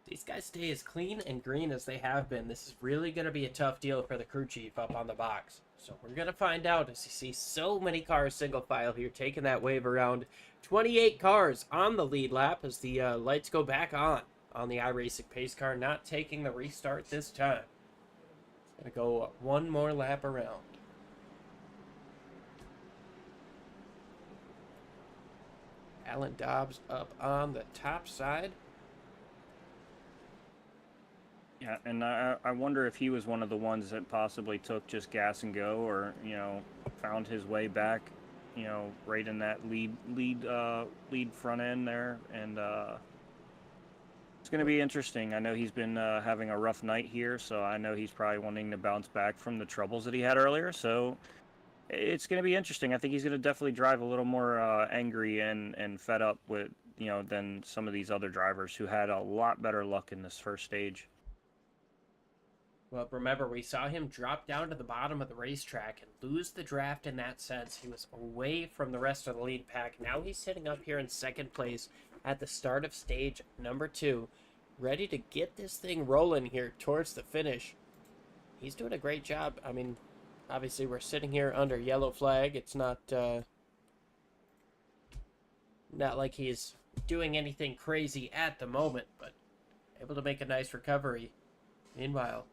Speaker 2: These guys stay as clean and green as they have been. This is really going to be a tough deal for the crew chief up on the box. So we're going to find out as you see so many cars single file here taking that wave around. 28 cars on the lead lap as the lights go back on the iRacing pace car, not taking the restart this time. Going to go one more lap around. Alan Dobbs up on the top side.
Speaker 3: Yeah, and I wonder if he was one of the ones that possibly took just gas and go, or found his way back, right in that lead front end there, and it's going to be interesting. I know he's been having a rough night here, so I know he's probably wanting to bounce back from the troubles that he had earlier. So it's going to be interesting. I think he's going to definitely drive a little more angry and fed up with than some of these other drivers who had a lot better luck in this first stage.
Speaker 2: Well, remember, we saw him drop down to the bottom of the racetrack and lose the draft in that sense. He was away from the rest of the lead pack. Now he's sitting up here in second place at the start of stage number 2, ready to get this thing rolling here towards the finish. He's doing a great job. I mean, obviously we're sitting here under yellow flag. It's not like he's doing anything crazy at the moment, but able to make a nice recovery. Meanwhile,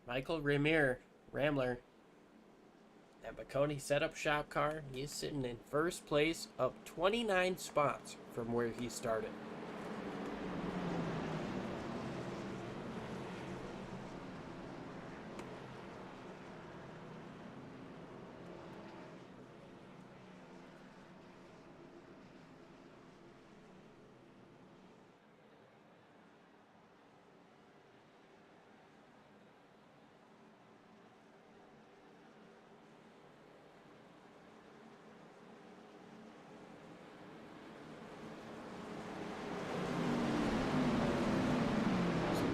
Speaker 2: Michael Ramler, that Bacconi setup shop car, he's sitting in first place up 29 spots from where he started.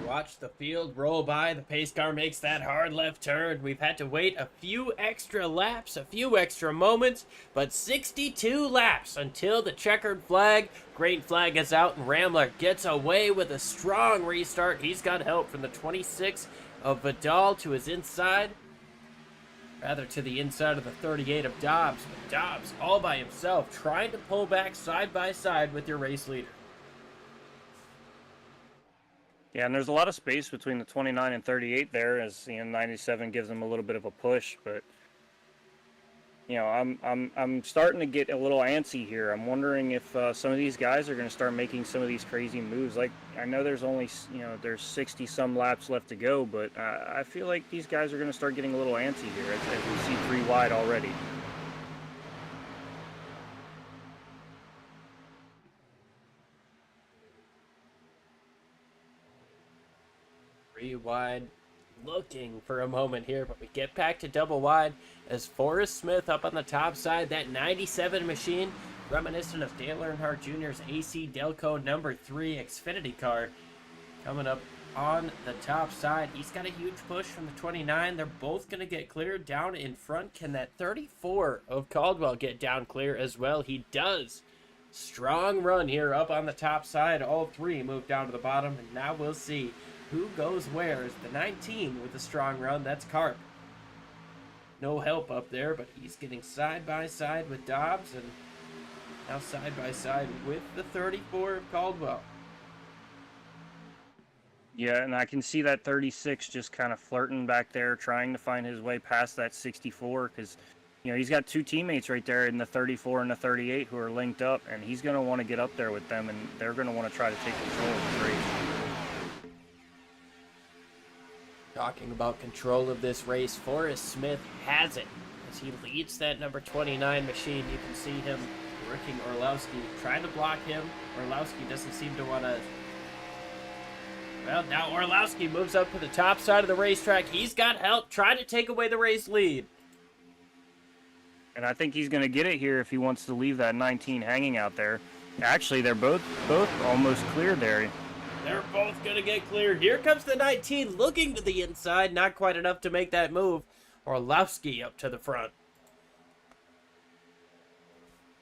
Speaker 2: Watch the field roll by. The pace car makes that hard left turn. We've had to wait a few extra laps, a few extra moments, but 62 laps until the checkered flag. Green flag is out, and Ramler gets away with a strong restart. He's got help from the 26 of Vidal to his inside. Rather to the inside of the 38 of Dobbs. But Dobbs all by himself trying to pull back side by side with your race leader.
Speaker 3: Yeah, and there's a lot of space between the 29 and 38 there, as 97 gives them a little bit of a push. But I'm starting to get a little antsy here. I'm wondering if some of these guys are going to start making some of these crazy moves. Like, I know there's only there's 60 some laps left to go, but I feel like these guys are going to start getting a little antsy here as we see 3 wide already.
Speaker 2: Wide, looking for a moment here, but we get back to double wide as Forrest Smith up on the top side. That 97 machine, reminiscent of Dale Earnhardt Jr.'s AC Delco number 3 Xfinity car, coming up on the top side. He's got a huge push from the 29. They're both going to get cleared down in front. Can that 34 of Caldwell get down clear as well? He does. Strong run here up on the top side. All three move down to the bottom, and now we'll see who goes where. Is the 19 with a strong run? That's Carp. No help up there, but he's getting side by side with Dobbs, and now side by side with the 34 of Caldwell.
Speaker 3: Yeah, and I can see that 36 just kind of flirting back there, trying to find his way past that 64, because, you know, he's got two teammates right there in the 34 and the 38 who are linked up, and he's going to want to get up there with them, and they're going to want to try to take control of the race.
Speaker 2: Talking about control of this race, Forrest Smith has it as he leads that number 29 machine. You can see him working Orlowski, trying to block him. Orlowski doesn't seem to want to. Well, now Orlowski moves up to the top side of the racetrack. He's got help trying to take away the race lead.
Speaker 3: And I think he's going to get it here if he wants to leave that 19 hanging out there. Actually, they're both almost clear there.
Speaker 2: They're both going to get cleared. Here comes the 19 looking to the inside. Not quite enough to make that move. Orlowski up to the front.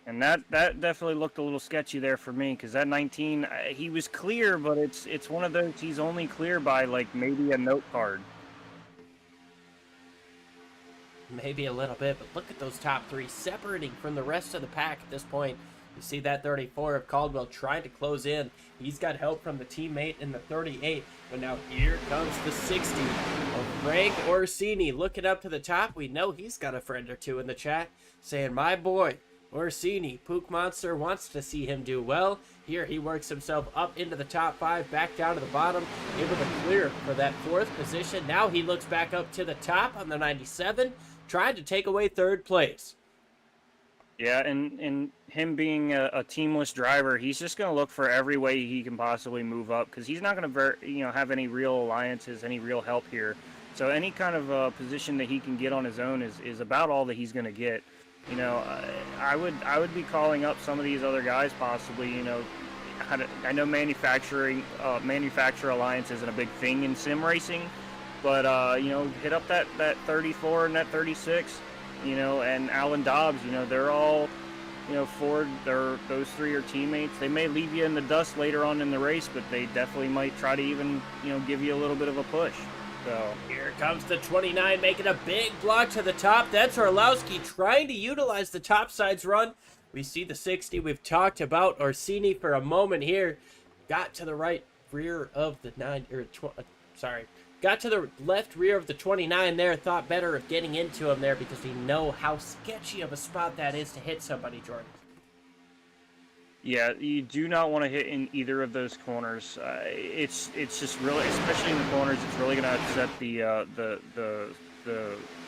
Speaker 3: And that definitely looked a little sketchy there for me, because that 19, he was clear, but it's one of those he's only clear by like maybe a note card.
Speaker 2: Maybe a little bit, but look at those top three separating from the rest of the pack at this point. You see that 34 of Caldwell trying to close in. He's got help from the teammate in the 38, but now here comes the 60 of Frank Orsini looking up to the top. We know he's got a friend or two in the chat saying, my boy, Orsini, Pook Monster wants to see him do well. Here he works himself up into the top 5, back down to the bottom, able to clear for that 4th position. Now he looks back up to the top on the 97, trying to take away 3rd place.
Speaker 3: Yeah, and him being a teamless driver, he's just going to look for every way he can possibly move up, because he's not going to have any real alliances, any real help here. So any kind of position that he can get on his own is about all that he's going to get. You know, I would be calling up some of these other guys possibly. You know, I know manufacturer alliance isn't a big thing in sim racing, but you know, hit up that 34 and that 36. You know, and Alan Dobbs, you know, they're all, you know, Ford, those three are teammates. They may leave you in the dust later on in the race, but they definitely might try to even, you know, give you a little bit of a push. So
Speaker 2: here comes the 29 making a big block to the top. That's Orlowski trying to utilize the top side's run. We see the 60. We've talked about Orsini for a moment here. Got to the right rear of the got to the left rear of the 29 there. Thought better of getting into him there because we know how sketchy of a spot that is to hit somebody, Jordan.
Speaker 3: Yeah, you do not want to hit in either of those corners. It's just really, especially in the corners, it's really going to upset the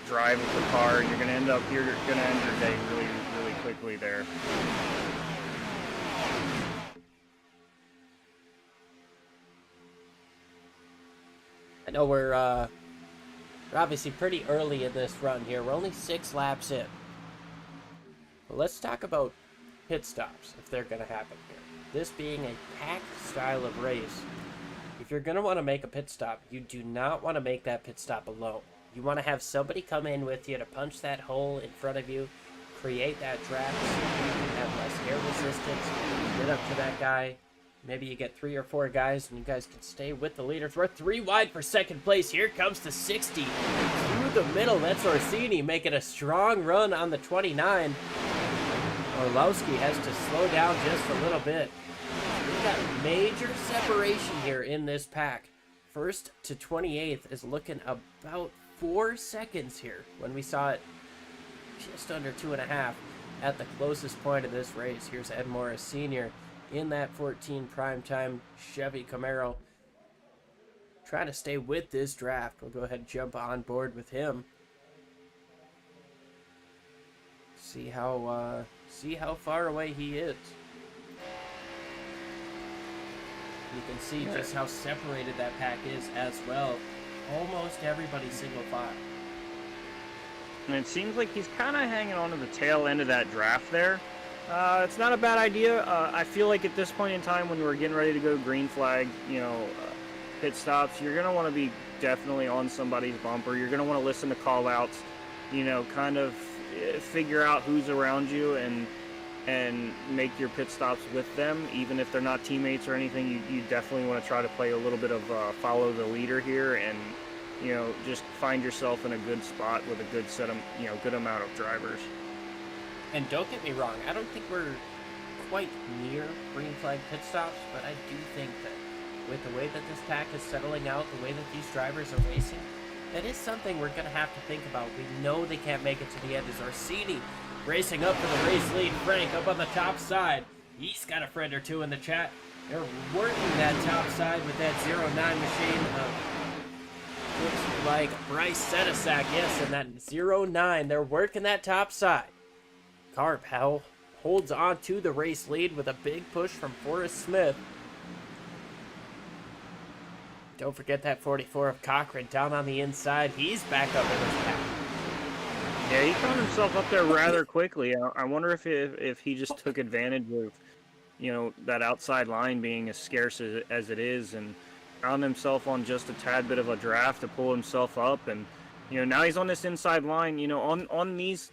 Speaker 3: drive of the car. You're going to end your day really, really quickly there.
Speaker 2: I know we're obviously pretty early in this run here. We're only 6 laps in. But let's talk about pit stops, if they're going to happen here. This being a packed style of race, if you're going to want to make a pit stop, you do not want to make that pit stop alone. You want to have somebody come in with you to punch that hole in front of you, create that draft so you can have less air resistance, get up to that guy. Maybe you get 3 or 4 guys, and you guys can stay with the leaders. We're 3 wide for 2nd place. Here comes the 60 through the middle. That's Orsini making a strong run on the 29. Orlowski has to slow down just a little bit. We've got major separation here in this pack. 1st to 28th is looking about 4 seconds here when we saw it just under 2.5 at the closest point of this race. Here's Ed Morris Sr. in that 14 primetime Chevy Camaro. Trying to stay with this draft. We'll go ahead and jump on board with him. See how far away he is. You can see just how separated that pack is as well. Almost everybody single file.
Speaker 3: And it seems like he's kind of hanging on to the tail end of that draft there. It's not a bad idea. I feel like at this point in time when we're getting ready to go green flag, you know, pit stops, you're going to want to be definitely on somebody's bumper. You're going to want to listen to call outs, you know, kind of figure out who's around you and, and make your pit stops with them, even if they're not teammates or anything. You definitely want to try to play a little bit of follow the leader here, and just find yourself in a good spot with a good set of good amount of drivers.
Speaker 2: And don't get me wrong, I don't think we're quite near green flag pit stops, but I do think that with the way that this pack is settling out, the way that these drivers are racing, that is something we're going to have to think about. We know they can't make it to the end. As Orsini racing up for the race lead. Frank up on the top side. He's got a friend or two in the chat. They're working that top side with that 09 machine. Looks like Bryce Setesak, yes, and that 09. They're working that top side. Carp holds on to the race lead with a big push from Forrest Smith. Don't forget that 44 of Cochran down on the inside. He's back up in his pack.
Speaker 3: Yeah, he found himself up there rather quickly. I wonder if he just took advantage of, that outside line being as scarce as it is, and found himself on just a tad bit of a draft to pull himself up. And, now he's on this inside line, on these,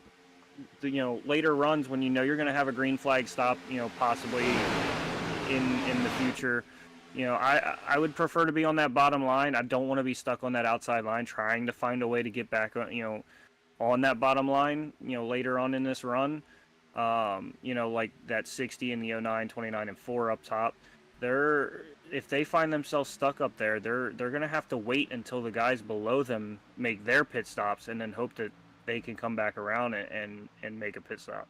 Speaker 3: later runs when you're going to have a green flag stop, possibly in the future. I would prefer to be on that bottom line. I don't want to be stuck on that outside line trying to find a way to get back on, on that bottom line, later on in this run. Like that 60 in the 09, 29, and 4 up top. If they find themselves stuck up there, they're going to have to wait until the guys below them make their pit stops and then hope that they can come back around and make a pit stop.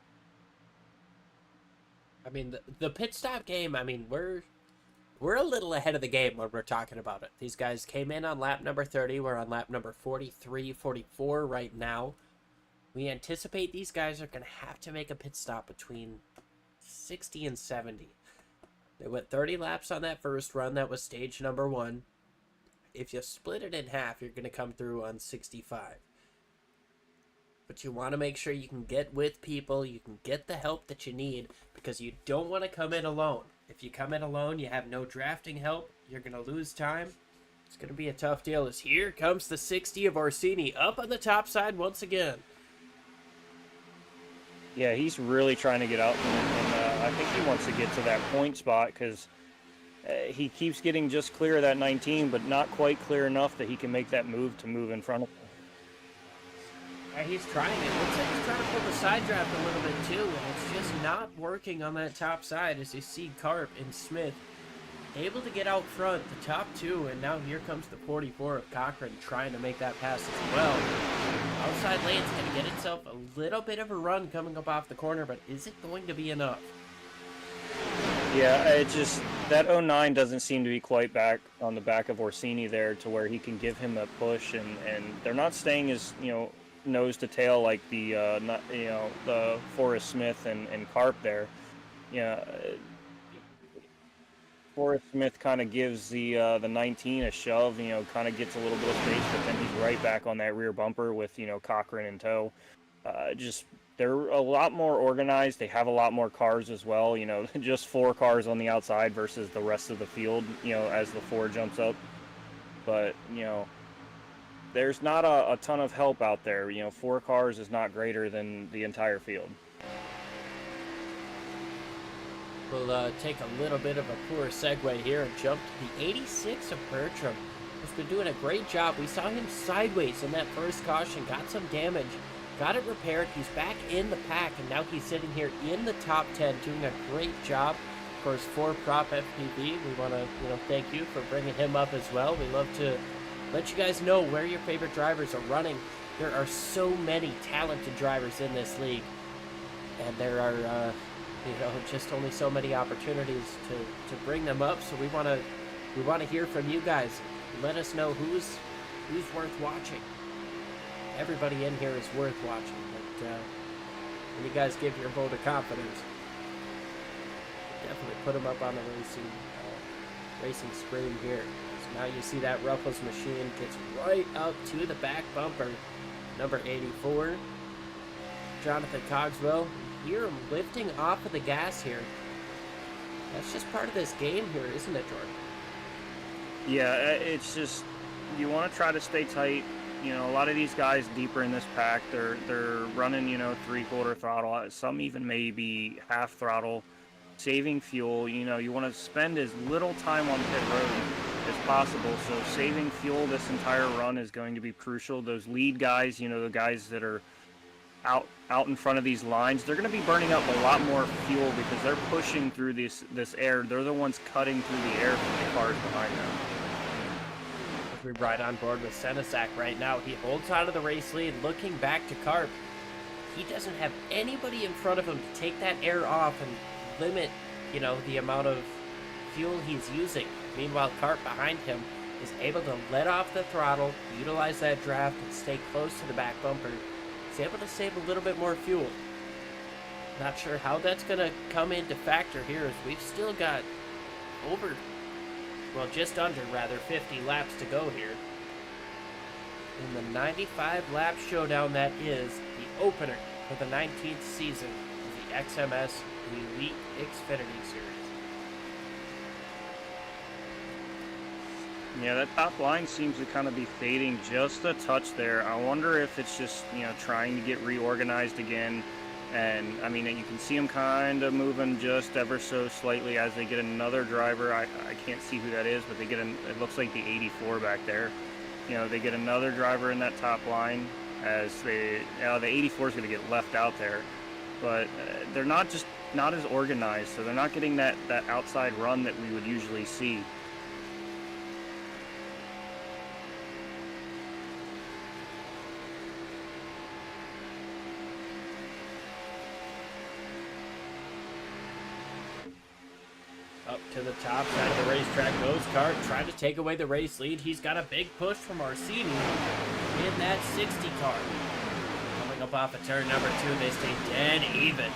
Speaker 2: I mean, the pit stop game, I mean, we're a little ahead of the game when we're talking about it. These guys came in on lap number 30. We're on lap number 43, 44 right now. We anticipate these guys are going to have to make a pit stop between 60 and 70. They went 30 laps on that first run. That was stage number 1. If you split it in half, you're going to come through on 65. But you want to make sure you can get with people, you can get the help that you need, because you don't want to come in alone. If you come in alone, you have no drafting help, you're going to lose time. It's going to be a tough deal. As here comes the 60 of Orsini up on the top side once again.
Speaker 3: Yeah, he's really trying to get out, and I think he wants to get to that point spot, because he keeps getting just clear of that 19, but not quite clear enough that he can make that move in front of him.
Speaker 2: Yeah, he's trying it. Looks like he's trying to pull the side draft a little bit too, and it's just not working on that top side. As you see Carp and Smith able to get out front, the top two, and now here comes the 44 of Cochran trying to make that pass as well. Outside lane's going to get itself a little bit of a run coming up off the corner, but is it going to be enough?
Speaker 3: Yeah, it just, that 09 doesn't seem to be quite back on the back of Orsini there to where he can give him a push, and they're not staying as, nose to tail like the the Forrest Smith and Carp there. Forrest Smith kind of gives the 19 a shove, kind of gets a little bit of space, but then he's right back on that rear bumper with Cochran in tow. They're a lot more organized. They have a lot more cars as well. Just 4 cars on the outside versus the rest of the field. As the 4 jumps up, but there's not a ton of help out there. 4 cars is not greater than the entire field.
Speaker 2: We'll take a little bit of a poor segue here and jump to the 86 of Bertram, who's been doing a great job. We saw him sideways in that first caution, got some damage, got it repaired. He's back in the pack, and now he's sitting here in the top 10, doing a great job. Of course, for Prop FPV, we want to thank you for bringing him up as well. We love to let you guys know where your favorite drivers are running. There are so many talented drivers in this league, and there are just only so many opportunities to bring them up. So we want to hear from you guys. Let us know who's worth watching. Everybody in here is worth watching, but when you guys give your vote of confidence, definitely put them up on the racing screen here. So now you see that Ruffles machine gets right up to the back bumper. Number 84, Jonathan Cogswell. You hear him lifting off of the gas here. That's just part of this game here, isn't it, Jordan?
Speaker 3: Yeah, it's just, you want to try to stay tight a lot of these guys deeper in this pack, they're running, 3/4 throttle. Some even maybe half throttle, saving fuel. You want to spend as little time on pit road as possible. So saving fuel this entire run is going to be crucial. Those lead guys, the guys that are out in front of these lines, they're going to be burning up a lot more fuel because they're pushing through this air. They're the ones cutting through the air from the cars behind them.
Speaker 2: We ride on board with Senesac right now. He holds on to the race lead, looking back to Karp. He doesn't have anybody in front of him to take that air off and limit, the amount of fuel he's using. Meanwhile, Karp behind him is able to let off the throttle, utilize that draft, and stay close to the back bumper. He's able to save a little bit more fuel. Not sure how that's going to come into factor here, as we've still got just under 50 laps to go here. In the 95 lap showdown that is the opener for the 19th season of the XMS Elite Xfinity Series.
Speaker 3: Yeah, that top line seems to kind of be fading just a touch there. I wonder if it's just, trying to get reorganized again. And, I mean, you can see them kind of moving just ever so slightly as they get another driver. I can't see who that is, but they get it looks like the 84 back there. They get another driver in that top line as the 84 is going to get left out there. But they're not as organized, so they're not getting that outside run that we would usually see.
Speaker 2: Up to the top side of the racetrack goes Cart, trying to take away the race lead. He's got a big push from Orsini in that 60 car. Coming up off of turn number 2, they stay dead even.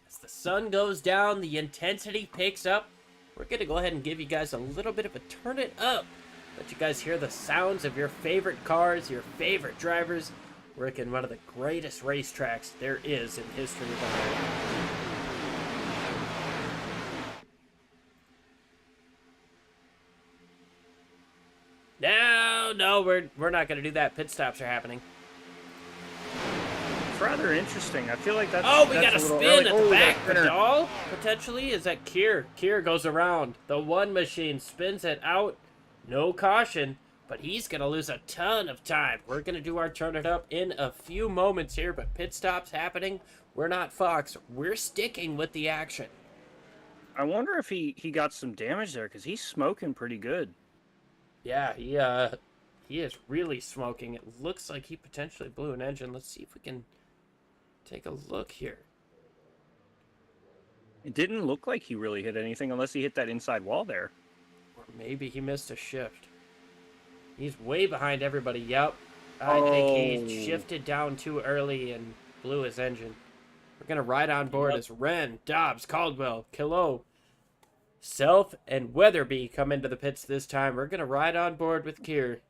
Speaker 2: As the sun goes down, the intensity picks up. We're going to go ahead and give you guys a little bit of a turn it up. Let you guys hear the sounds of your favorite cars, your favorite drivers, working one of the greatest racetracks there is in history of America. No, we're not going to do that. Pit stops are happening.
Speaker 3: It's rather interesting. I feel like that's...
Speaker 2: Oh, we got a
Speaker 3: little
Speaker 2: spin
Speaker 3: early.
Speaker 2: at the back.
Speaker 3: That spinner.
Speaker 2: Vidal, potentially? Is that Kier? Kier goes around. The one machine spins it out. No caution, but he's going to lose a ton of time. We're going to do our turn it up in a few moments here, but pit stops happening. We're not Fox. We're sticking with the action.
Speaker 3: I wonder if he got some damage there, because he's smoking pretty good.
Speaker 2: Yeah, he is really smoking. It looks like he potentially blew an engine. Let's see if we can take a look here.
Speaker 3: It didn't look like he really hit anything unless he hit that inside wall there.
Speaker 2: Or maybe he missed a shift. He's way behind everybody. Yep. I think he shifted down too early and blew his engine. We're going to ride on board as Wren, Dobbs, Caldwell, Kilo, Self, and Weatherby come into the pits this time. We're going to ride on board with Kier.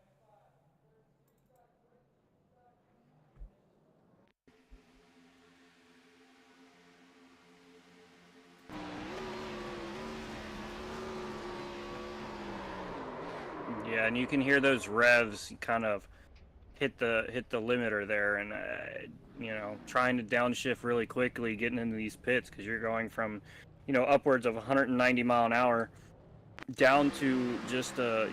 Speaker 3: Yeah, and you can hear those revs kind of hit the limiter there, and trying to downshift really quickly, getting into these pits because you're going from upwards of 190 mile an hour down to just a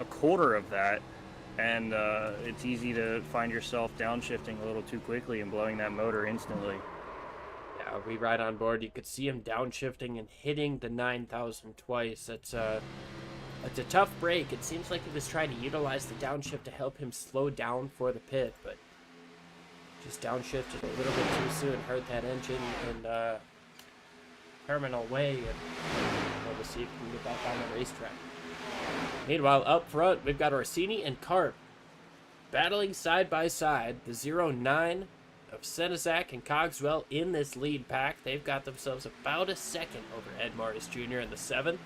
Speaker 3: quarter of that, and it's easy to find yourself downshifting a little too quickly and blowing that motor instantly.
Speaker 2: Yeah, we ride on board. You could see him downshifting and hitting the 9,000 twice. It's a tough break. It seems like he was trying to utilize the downshift to help him slow down for the pit, but just downshifted a little bit too soon, hurt that engine in terminal way, and we'll see if we can get back on the racetrack. Meanwhile, up front, we've got Orsini and Karp battling side by side. The 0-9 of Senesac and Cogswell in this lead pack. They've got themselves about a second over Ed Morris Jr. in the 7th.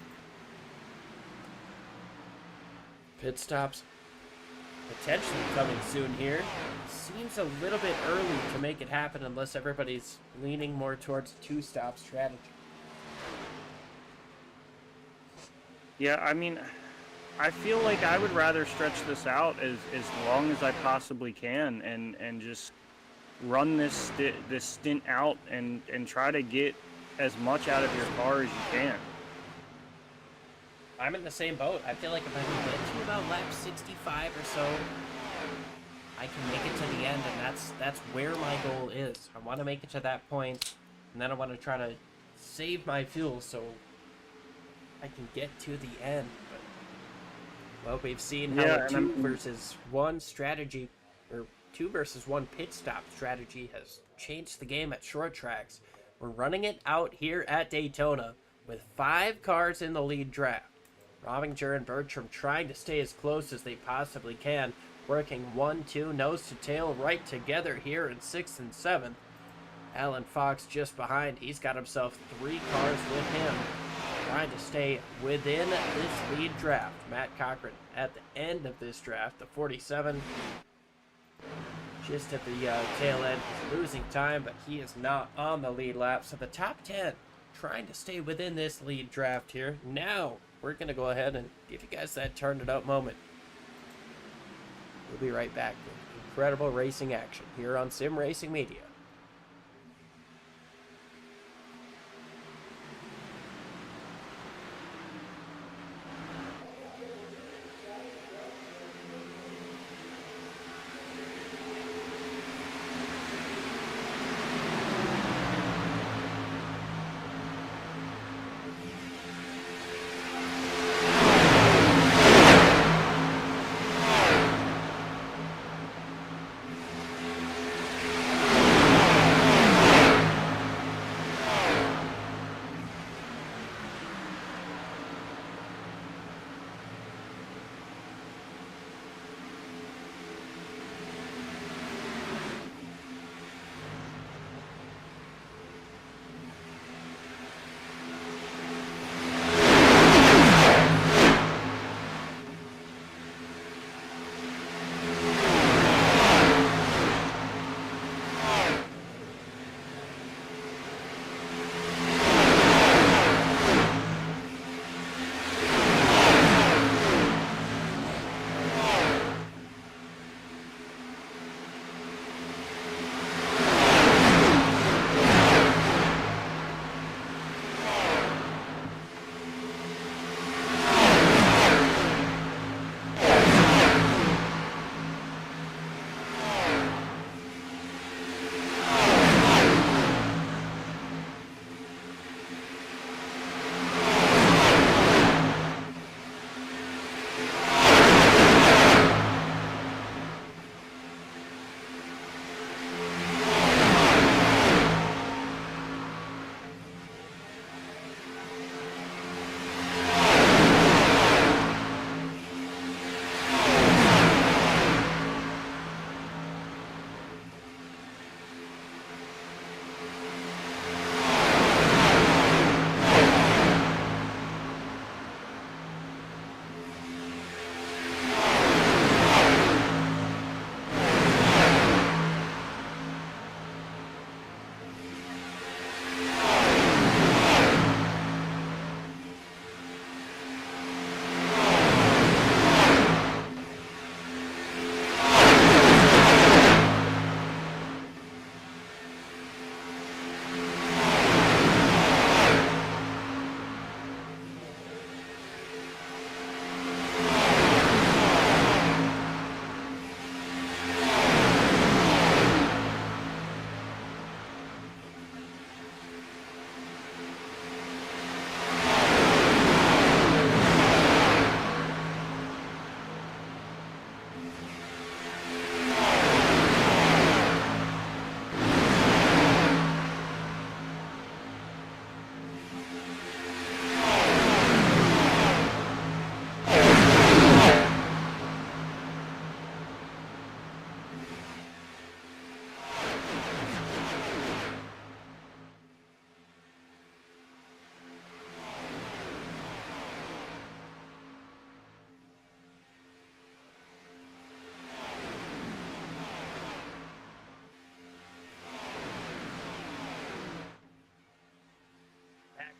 Speaker 2: Pit stops potentially coming soon here. Seems a little bit early to make it happen unless everybody's leaning more towards a two-stop strategy.
Speaker 3: Yeah, I mean, I feel like I would rather stretch this out as long as I possibly can, and just run this stint out and try to get as much out of your car as you can.
Speaker 2: I'm in the same boat. I feel like if I can get to about lap 65 or so, I can make it to the end, and that's where my goal is. I want to make it to that point, and then I want to try to save my fuel so I can get to the end. But, well, we've seen how a 2 versus 1 strategy, or 2 versus 1 pit stop strategy has changed the game at short tracks. We're running it out here at Daytona with 5 cars in the lead draft. Rominger and Bertram trying to stay as close as they possibly can, working 1-2 nose to tail right together here in 6th and 7th. Alan Fox just behind. He's got himself 3 cars with him, trying to stay within this lead draft. Matt Cochran at the end of this draft, the 47, just at the tail end. He's losing time, but he is not on the lead lap. So the top 10 trying to stay within this lead draft here. Now we're going to go ahead and give you guys that turned it up moment. We'll be right back with incredible racing action here on Sim Racing Media.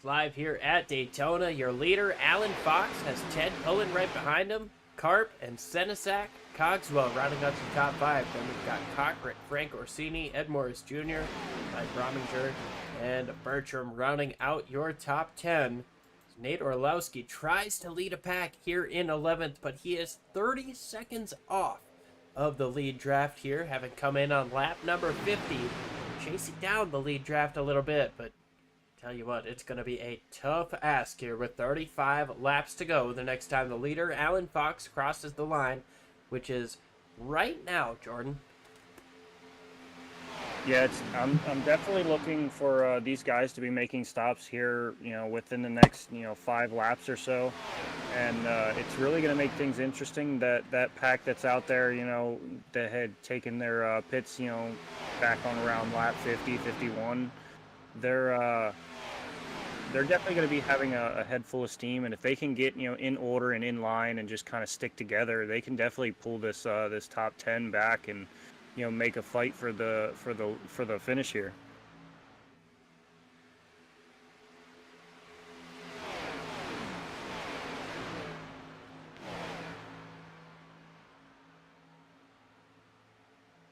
Speaker 2: Live here at Daytona. Your leader, Alan Fox, has Ted Pullen right behind him. Carp and Senesac, Cogswell rounding out the top 5. Then we've got Cochran, Frank Orsini, Ed Morris Jr., Mike Rominger, and Bertram rounding out your top 10. Nate Orlowski tries to lead a pack here in 11th, but he is 30 seconds off of the lead draft here, having come in on lap number 50, chasing down the lead draft a little bit, but tell you what, it's going to be a tough ask here with 35 laps to go the next time the leader, Alan Fox, crosses the line, which is right now, Jordan.
Speaker 3: Yeah, I'm definitely looking for these guys to be making stops here, within the next, 5 laps or so. And it's really going to make things interesting that pack that's out there, that had taken their pits, back on around lap 50, 51. They're definitely going to be having a head full of steam, and if they can get in order and in line and just kind of stick together, they can definitely pull this this top 10 back and make a fight for the finish here.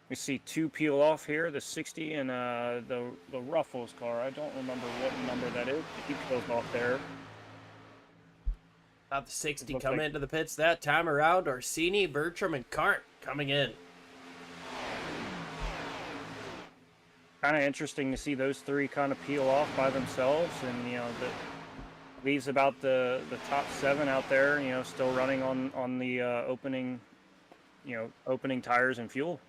Speaker 3: We see 2 peel off here, the 60 and the Ruffles car. I don't remember what number that is. He peels off there.
Speaker 2: About the 60 come into the pits that time around. Orsini, Bertram, and Carp coming in.
Speaker 3: Kind of interesting to see those 3 kind of peel off by themselves, and that leaves about the top 7 out there, still running on the opening tires and fuel.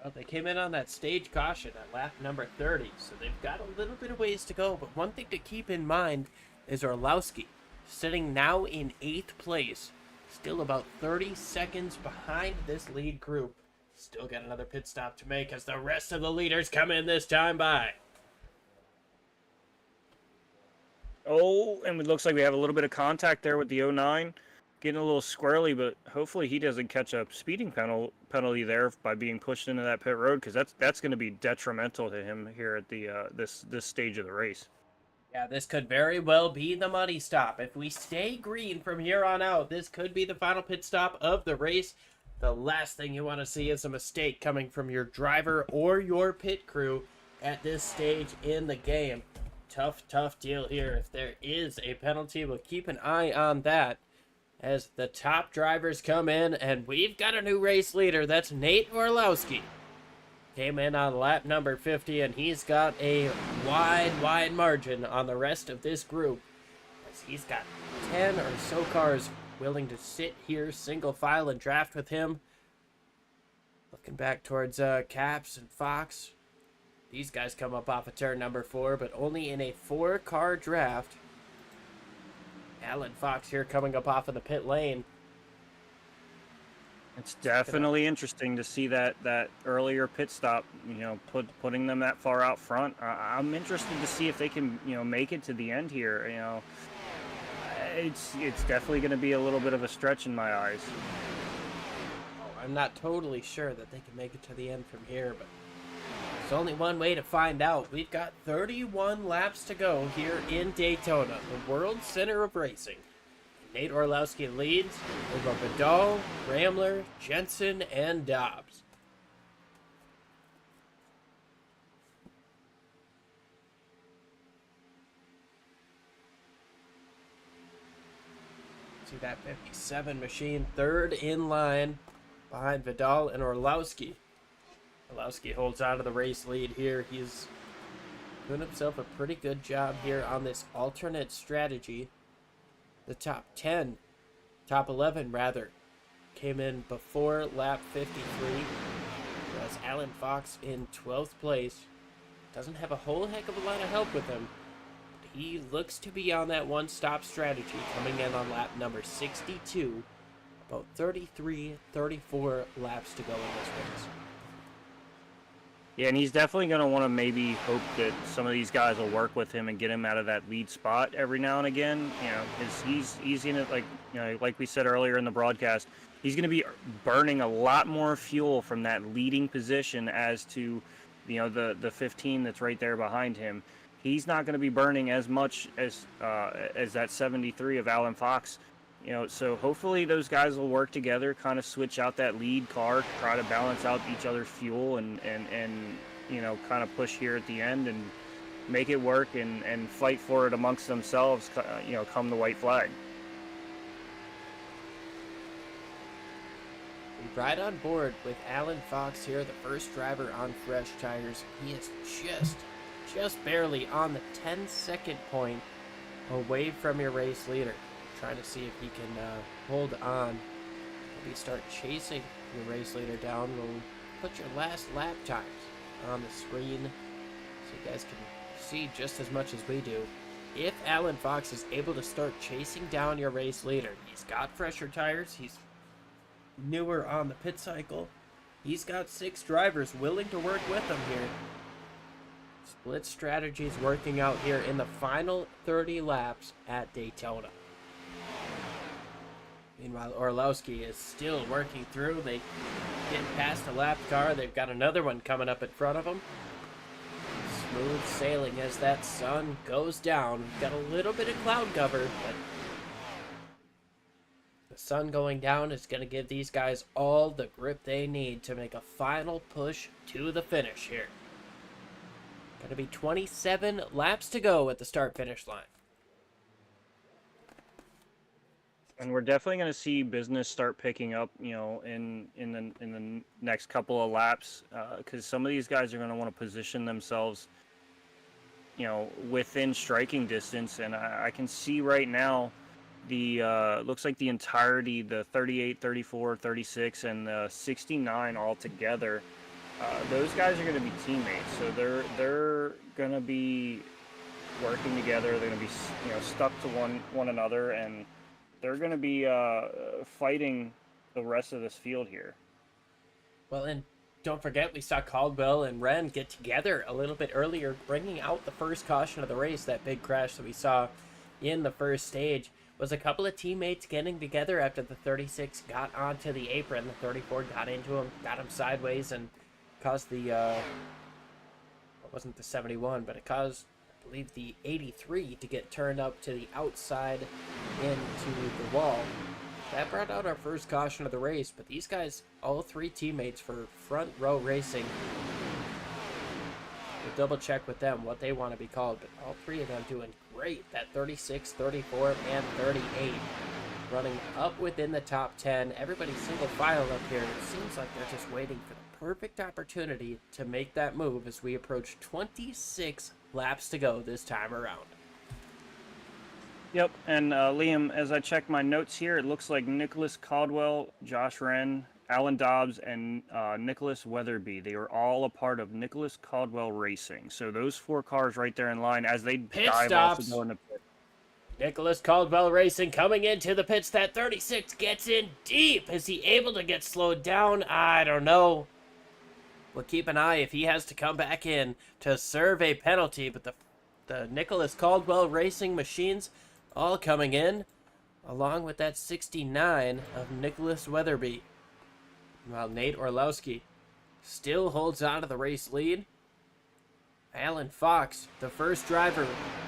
Speaker 2: Well, they came in on that stage caution at lap number 30, so they've got a little bit of ways to go. But one thing to keep in mind is Orlowski, sitting now in 8th place, still about 30 seconds behind this lead group. Still got another pit stop to make as the rest of the leaders come in this time by.
Speaker 3: Oh, and it looks like we have a little bit of contact there with the 09. Getting a little squirrely, but hopefully he doesn't catch a speeding penalty there by being pushed into that pit road, because that's going to be detrimental to him here at the this stage of the race.
Speaker 2: Yeah, this could very well be the money stop. If we stay green from here on out, this could be the final pit stop of the race. The last thing you want to see is a mistake coming from your driver or your pit crew at this stage in the game. Tough deal here. If there is a penalty, we'll keep an eye on that as the top drivers come in, and we've got a new race leader. That's Nate Orlowski. Came in on lap number 50, and he's got a wide margin on the rest of this group, as he's got 10 or so cars willing to sit here single file and draft with him. Looking back towards Caps and Fox. These guys come up off of turn number 4, but only in a 4-car draft. Alan Fox here coming up off of the pit lane.
Speaker 3: It's definitely interesting to see that earlier pit stop, putting them that far out front. I'm interested to see if they can, make it to the end here. It's definitely going to be a little bit of a stretch in my eyes.
Speaker 2: Oh, I'm not totally sure that they can make it to the end from here, but there's only one way to find out. We've got 31 laps to go here in Daytona, the world center of racing. Nate Orlowski leads over Vidal, Ramler, Jensen, and Dobbs. See that 57 machine third in line behind Vidal and Orlowski. Orlowski holds on to the race lead here. He's doing himself a pretty good job here on this alternate strategy. The top 11 rather, came in before lap 53. Whereas Alan Fox in 12th place doesn't have a whole heck of a lot of help with him. But he looks to be on that one-stop strategy, coming in on lap number 62. About 33, 34 laps to go in this race.
Speaker 3: Yeah, and he's definitely going to want to maybe hope that some of these guys will work with him and get him out of that lead spot every now and again. Because he's in it, like we said earlier in the broadcast, he's going to be burning a lot more fuel from that leading position as to, the 15 that's right there behind him. he's not going to be burning as much as that 73 of Alan Fox. You know, so hopefully those guys will work together, kind of switch out that lead car, try to balance out each other's fuel, and you know, kind of push here at the end and make it work and fight for it amongst themselves, you know, come the white flag.
Speaker 2: We ride on board with Alan Fox here, the first driver on fresh tires. He is just barely on the 10-second point away from your race leader. Trying to see if he can hold on. Maybe start chasing your race leader down. We'll put your last lap times on the screen so you guys can see just as much as we do. If Alan Fox is able to start chasing down your race leader, he's got fresher tires, he's newer on the pit cycle, he's got 6 drivers willing to work with him here. Split strategies working out here in the final 30 laps at Daytona. Meanwhile, Orlowski is still working through. They get past a lap car. They've got another one coming up in front of them. Smooth sailing as that sun goes down. We've got a little bit of cloud cover, but the sun going down is going to give these guys all the grip they need to make a final push to the finish here. Going to be 27 laps to go at the start-finish line.
Speaker 3: And we're definitely going to see business start picking up, you know, in the next couple of laps, because some of these guys are going to want to position themselves, you know, within striking distance. And I can see right now the looks like the entirety, the 38, 34, 36, and the 69 all together. Those guys are going to be teammates, so they're going to be working together. They're going to be, you know, stuck to one another, and they're going to be fighting the rest of this field here.
Speaker 2: Well, and don't forget, we saw Caldwell and Wren get together a little bit earlier, bringing out the first caution of the race. That big crash that we saw in the first stage was a couple of teammates getting together after the 36 got onto the apron. The 34 got into him, got him sideways, and caused the, it wasn't the 71, but it caused, I believe, the 83 to get turned up to the outside into the wall. That brought out our first caution of the race, but these guys, all 3 teammates for Front Row Racing, we'll double check with them what they want to be called, but all 3 of them doing great. That 36, 34, and 38 running up within the top 10. Everybody single file up here. It seems like they're just waiting for the perfect opportunity to make that move as we approach 26 laps to go this time around.
Speaker 3: Yep, and Liam, as I check my notes here, it looks like Nicholas Caldwell, Josh Wren, Alan Dobbs, and Nicholas Weatherby, they are all a part of Nicholas Caldwell Racing. So those 4 cars right there in line as they dive off to go in the pit.
Speaker 2: Nicholas Caldwell Racing coming into the pits. That 36 gets in deep. Is he able to get slowed down? I don't know. We'll keep an eye if he has to come back in to serve a penalty, but the Nicholas Caldwell Racing machines all coming in, along with that 69 of Nicholas Weatherby. While Nate Orlowski still holds on to the race lead. Alan Fox, the first driver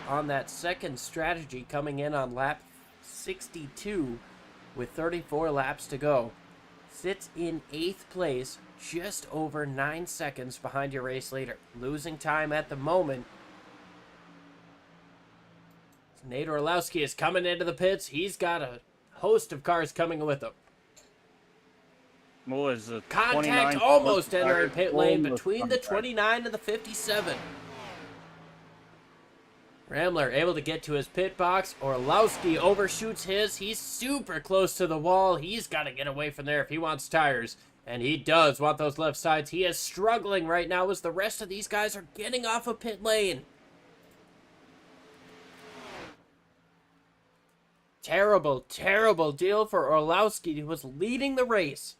Speaker 2: on that second strategy, coming in on lap 62 with 34 laps to go, sits in 8th place, just over 9 seconds behind your race leader. Losing time at the moment. Nate Orlowski is coming into the pits. He's got a host of cars coming with him.
Speaker 3: Well, is the
Speaker 2: Contact almost entering pit lane between the 29 and the 57. Ramler able to get to his pit box. Orlowski overshoots his. He's super close to the wall. He's got to get away from there if he wants tires. And he does want those left sides. He is struggling right now as the rest of these guys are getting off of pit lane. Terrible, terrible deal for Orlowski, who was leading the race.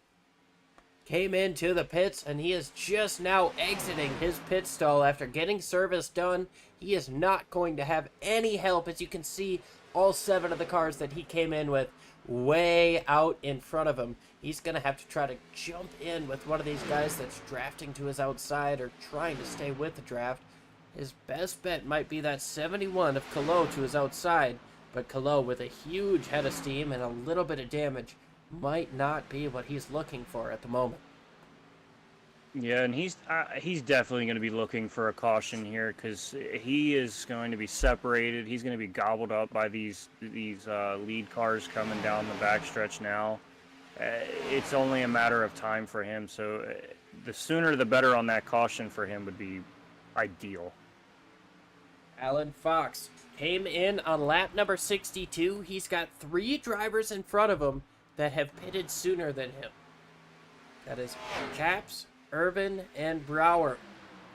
Speaker 2: Came into the pits, and he is just now exiting his pit stall after getting service done. He is not going to have any help. As you can see, all 7 of the cars that he came in with way out in front of him. He's going to have to try to jump in with one of these guys that's drafting to his outside or trying to stay with the draft. His best bet might be that 71 of Colo to his outside, but Colo with a huge head of steam and a little bit of damage might not be what he's looking for at the moment.
Speaker 3: Yeah, and he's definitely going to be looking for a caution here because he is going to be separated. He's going to be gobbled up by these lead cars coming down the backstretch now. It's only a matter of time for him, so the sooner the better on that caution for him would be ideal.
Speaker 2: Alan Fox came in on lap number 62. He's got 3 drivers in front of him that have pitted sooner than him. That is Caps, Irvin, and Brower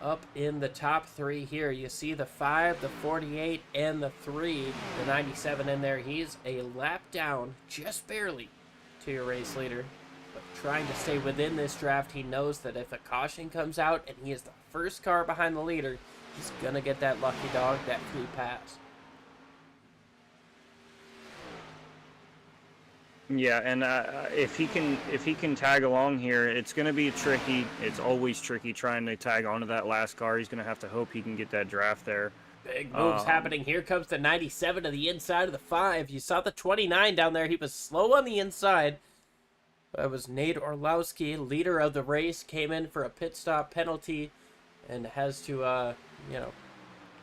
Speaker 2: up in the top 3 here. You see the 5, the 48, and the 3, the 97 in there. He's a lap down, just barely, to your race leader. But trying to stay within this draft, he knows that if a caution comes out and he is the first car behind the leader, he's going to get that lucky dog, that free pass.
Speaker 3: Yeah, and if he can tag along here, it's going to be tricky. It's always tricky trying to tag onto that last car. He's going to have to hope he can get that draft there.
Speaker 2: Big moves happening. Here comes the 97 to the inside of the 5. You saw the 29 down there. He was slow on the inside. That was Nate Orlowski, leader of the race, came in for a pit stop penalty and has to,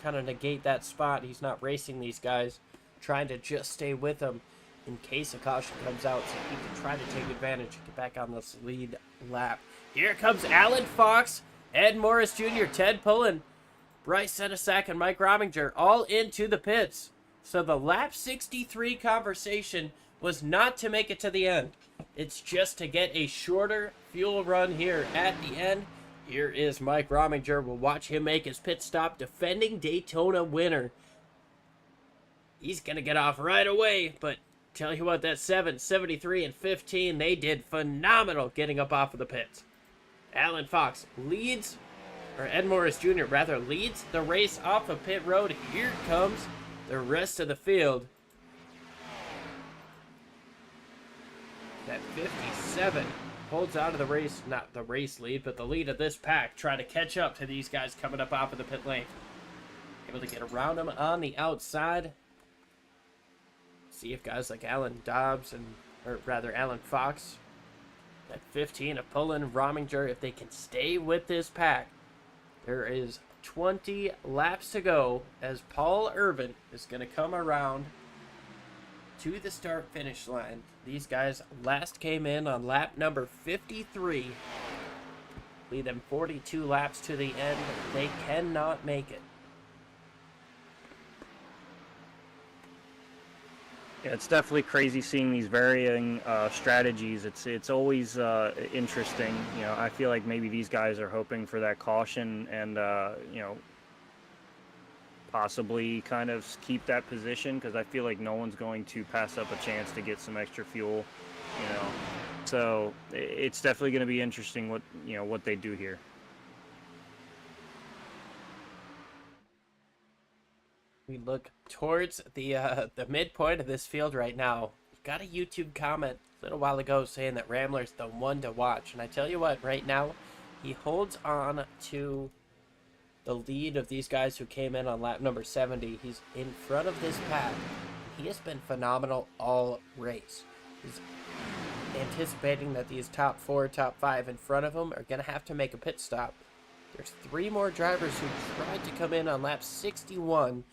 Speaker 2: kind of negate that spot. He's not racing these guys, trying to just stay with them in case a caution comes out so he can try to take advantage and get back on this lead lap. Here comes Alan Fox, Ed Morris Jr., Ted Pullen, Bryce Senesac, and Mike Rominger all into the pits. So the lap 63 conversation was not to make it to the end. It's just to get a shorter fuel run here at the end. Here is Mike Rominger. We'll watch him make his pit stop, defending Daytona winner. He's going to get off right away, but tell you what, that 7, 73, and 15, they did phenomenal getting up off of the pits. Alan Fox leads, or Ed Morris Jr. rather, leads the race off of pit road. Here comes the rest of the field. That 57 holds out of the race, not the race lead, but the lead of this pack, trying to catch up to these guys coming up off of the pit lane. Able to get around them on the outside. See if guys like Alan Dobbs or rather Alan Fox, at 15 of Pullen, Rominger, if they can stay with this pack. There is 20 laps to go as Paul Irvin is going to come around to the start finish line. These guys last came in on lap number 53. Lead them 42 laps to the end. They cannot make it.
Speaker 3: Yeah, it's definitely crazy seeing these varying strategies. It's always interesting. I feel like maybe these guys are hoping for that caution and possibly kind of keep that position because I feel like no one's going to pass up a chance to get some extra fuel. So it's definitely going to be interesting what they do here.
Speaker 2: We look towards the midpoint of this field right now. Got a YouTube comment a little while ago saying that Ramler's the one to watch. And I tell you what, right now, he holds on to the lead of these guys who came in on lap number 70. He's in front of this pack. He has been phenomenal all race. He's anticipating that these top 4, top 5 in front of him are going to have to make a pit stop. There's 3 more drivers who tried to come in on lap 61.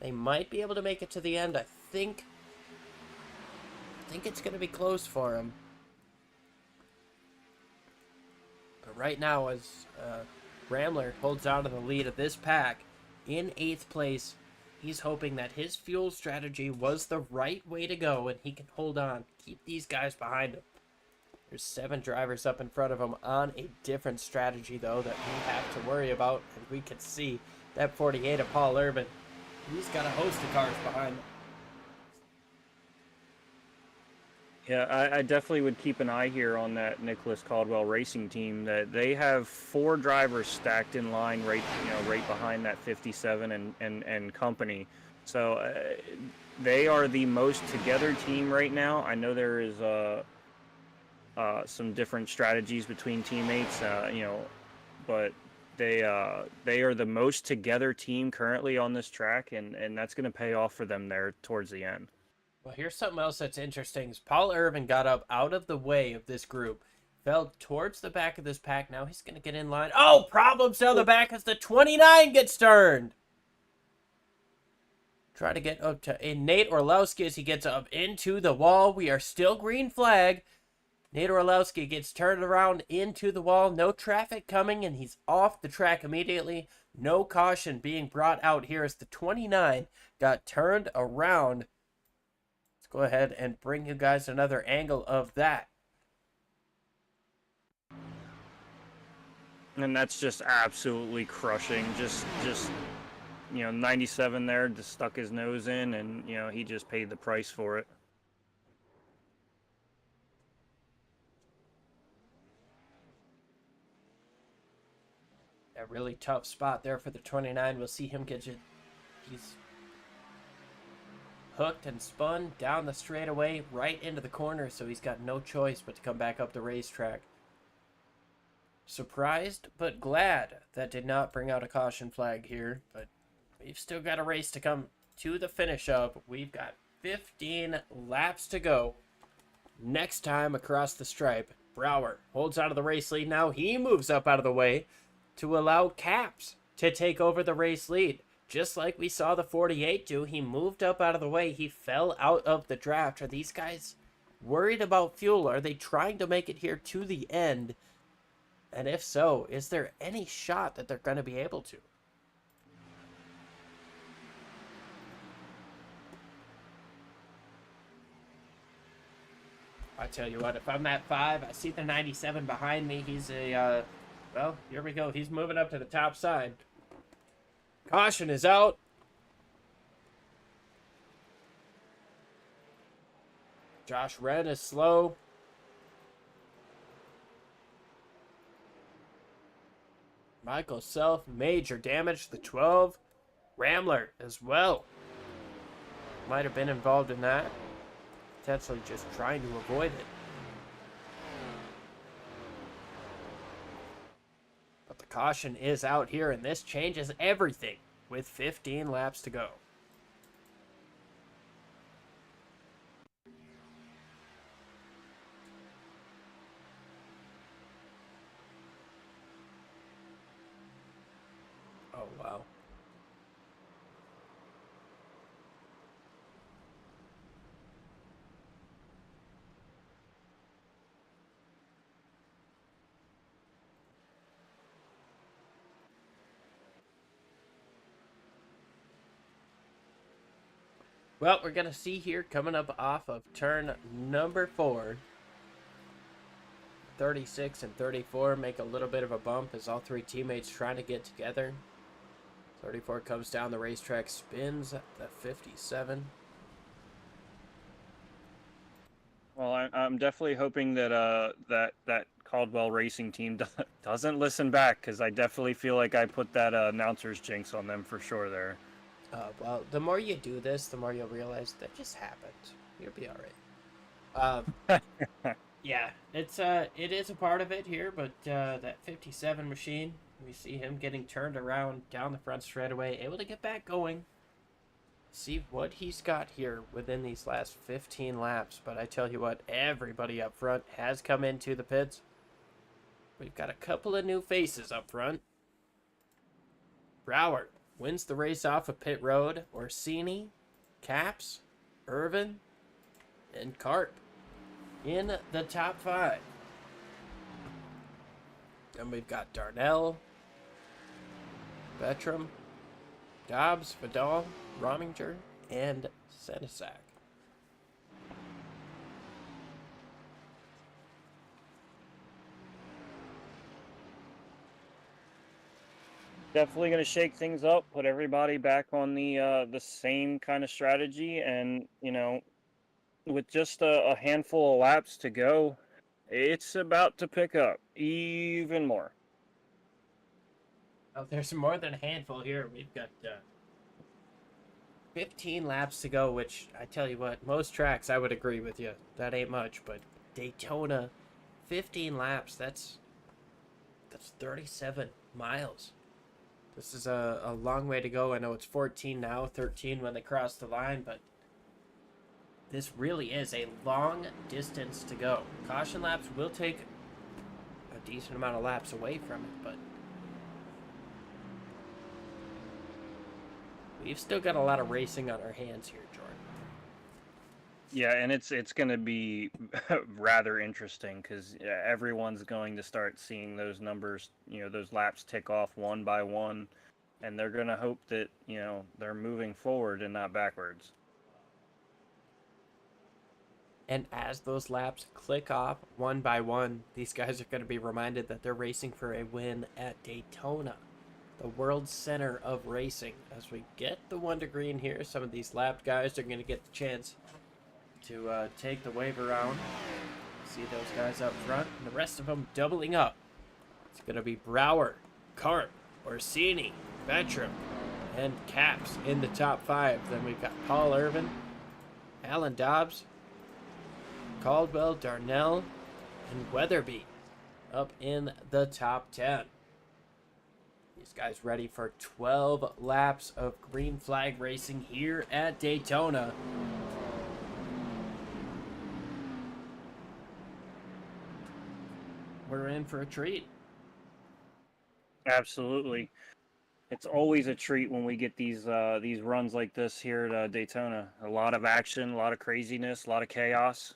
Speaker 2: They might be able to make it to the end. I think it's going to be close for him. But right now, as Ramler holds on to the lead of this pack in 8th place, he's hoping that his fuel strategy was the right way to go and he can hold on, keep these guys behind him. There's 7 drivers up in front of him on a different strategy, though, that we have to worry about. And we can see that 48 of Paul Urban. He's got a host of cars behind him.
Speaker 3: Yeah, I definitely would keep an eye here on that Nicholas Caldwell Racing team. That they have 4 drivers stacked in line right behind that 57 and company. So they are the most together team right now. I know there is some different strategies between teammates, but they are the most together team currently on this track, and that's going to pay off for them there towards the end.
Speaker 2: Well, here's something else that's interesting. Is Paul Irvin got up out of the way of this group, fell towards the back of this pack. Now he's going to get in line. Oh, problems down the back as the 29 gets turned. Try to get up to Nate Orlowski as he gets up into the wall. We are still green flag. Nate Orlowski gets turned around into the wall. No traffic coming, and he's off the track immediately. No caution being brought out here as the 29 got turned around. Let's go ahead and bring you guys another angle of that.
Speaker 3: And that's just absolutely crushing. Just 97 there, just stuck his nose in, and he just paid the price for it.
Speaker 2: A really tough spot there for the 29. We'll see him get it. He's hooked and spun down the straightaway right into the corner, so he's got no choice but to come back up the racetrack. Surprised but glad that did not bring out a caution flag here, but we've still got a race to come to the finish of. We've got 15 laps to go. Next time across the stripe, Brower holds out of the race lead. Now he moves up out of the way to allow Caps to take over the race lead. Just like we saw the 48 do, he moved up out of the way. He fell out of the draft. Are these guys worried about fuel? Are they trying to make it here to the end? And if so, is there any shot that they're going to be able to? I tell you what, if I'm at 5, I see the 97 behind me. He's a, well, here we go. He's moving up to the top side. Caution is out. Josh Wren is slow. Michael Self, major damage to the 12. Ramler as well. Might have been involved in that. Potentially just trying to avoid it. But the caution is out here, and this changes everything with 15 laps to go. Oh, wow. Well, we're going to see here coming up off of turn number 4. 36 and 34 make a little bit of a bump as all three teammates trying to get together. 34 comes down the racetrack, spins at the 57.
Speaker 3: Well, I'm definitely hoping that that Caldwell Racing team doesn't listen back, because I definitely feel like I put that announcer's jinx on them for sure there.
Speaker 2: Well, the more you do this, the more you'll realize that just happened. You'll be all right. Yeah, it is a part of it here, but that 57 machine, we see him getting turned around down the front straightaway, able to get back going. See what he's got here within these last 15 laps. But I tell you what, everybody up front has come into the pits. We've got a couple of new faces up front. Brower wins the race off of pit road. Orsini, Caps, Irvin, and Carp in the top 5. Then we've got Darnell, Betram, Dobbs, Vidal, Rominger, and Senesac.
Speaker 3: Definitely going to shake things up, put everybody back on the same kind of strategy, and with just a handful of laps to go, it's about to pick up even more.
Speaker 2: Oh, there's more than a handful here. We've got 15 laps to go, which I tell you what, most tracks I would agree with you. That ain't much, but Daytona, 15 laps, that's 37 miles. This is a long way to go. I know it's 14 now, 13 when they cross the line, but this really is a long distance to go. Caution laps will take a decent amount of laps away from it, but we've still got a lot of racing on our hands here, Jordan.
Speaker 3: Yeah, and it's going to be rather interesting because everyone's going to start seeing those numbers, those laps tick off one by one, and they're going to hope that, they're moving forward and not backwards.
Speaker 2: And as those laps click off one by one, these guys are going to be reminded that they're racing for a win at Daytona, the world center of racing. As we get the 1 to green here, some of these lap guys are going to get the chance to take the wave around. See those guys up front, and the rest of them doubling up. It's going to be Brower, Karp, Orsini, Vetrum, and Caps in the top 5. Then we've got Paul Irvin, Alan Dobbs, Caldwell, Darnell, and Weatherby up in the top 10. These guys ready for 12 laps of green flag racing here at Daytona. We're in for a treat.
Speaker 3: Absolutely. It's always a treat when we get these runs like this here at Daytona. A lot of action, a lot of craziness, a lot of chaos.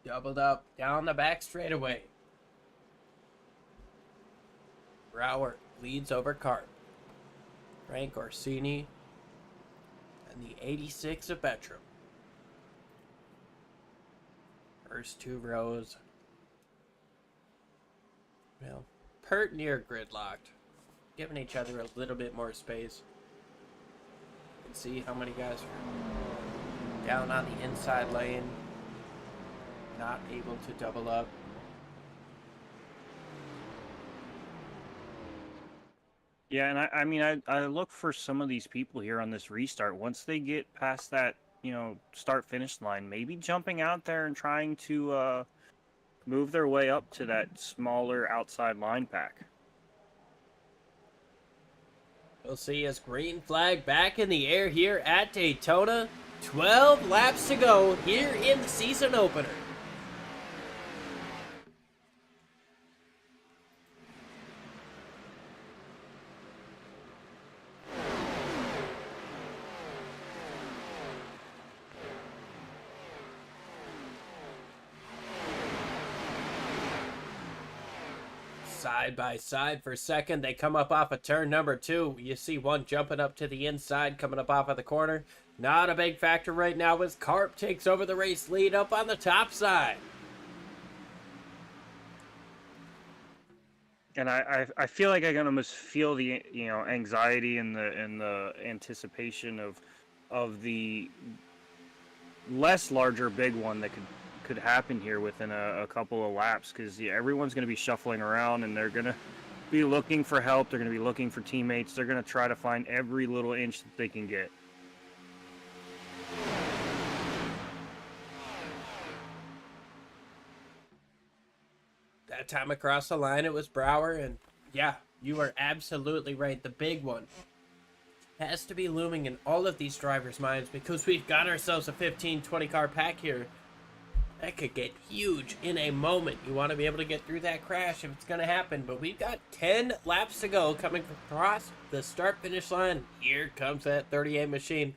Speaker 2: Doubled up down the back straightaway. Brower leads over Karp. Frank Orsini and the 86 of Betram. First 2 rows. Well, pert near gridlocked. Giving each other a little bit more space. You can see how many guys are down on the inside lane. Not able to double up.
Speaker 3: Yeah, and I mean, I look for some of these people here on this restart. Once they get past that, start-finish line, maybe jumping out there and trying to move their way up to that smaller outside line pack.
Speaker 2: We'll see as green flag back in the air here at Daytona. 12 laps to go here in the season opener. Side by side for second. They come up off of turn number 2. You see one jumping up to the inside, coming up off of the corner. Not a big factor right now as Karp takes over the race lead up on the top side.
Speaker 3: And I feel like I can almost feel the anxiety and the anticipation of the less larger big one that could happen here within a couple of laps, because everyone's going to be shuffling around and they're going to be looking for help. They're going to be looking for teammates. They're going to try to find every little inch that they can get.
Speaker 2: That time across the line, it was Brower, and yeah, you are absolutely right. The big one has to be looming in all of these drivers' minds because we've got ourselves a 15-20 car pack here. That could get huge in a moment. You want to be able to get through that crash if it's going to happen, but we've got 10 laps to go coming across the start-finish line. Here comes that 38 machine.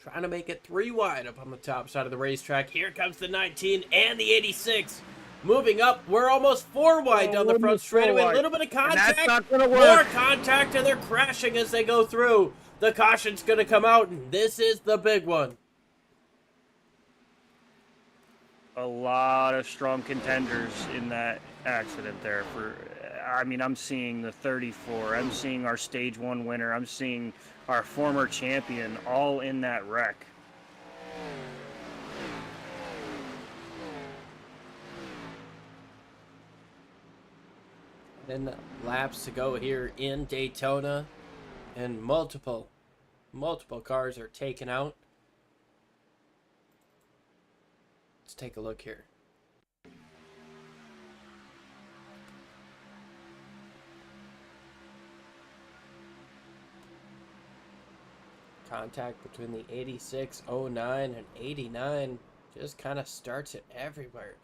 Speaker 2: Trying to make it 3 wide up on the top side of the racetrack. Here comes the 19 and the 86. Moving up, we're almost 4 wide down the front straightaway. A little bit of contact.
Speaker 3: That's not gonna work.
Speaker 2: More contact, and they're crashing as they go through. The caution's going to come out, and this is the big one.
Speaker 3: A lot of strong contenders in that accident there. I'm seeing the 34. I'm seeing our stage 1 winner. I'm seeing our former champion all in that wreck.
Speaker 2: Then laps to go here in Daytona. and multiple cars are taken out. Let's take a look here. Contact between the 86, 09, and 89 just kind of starts it everywhere.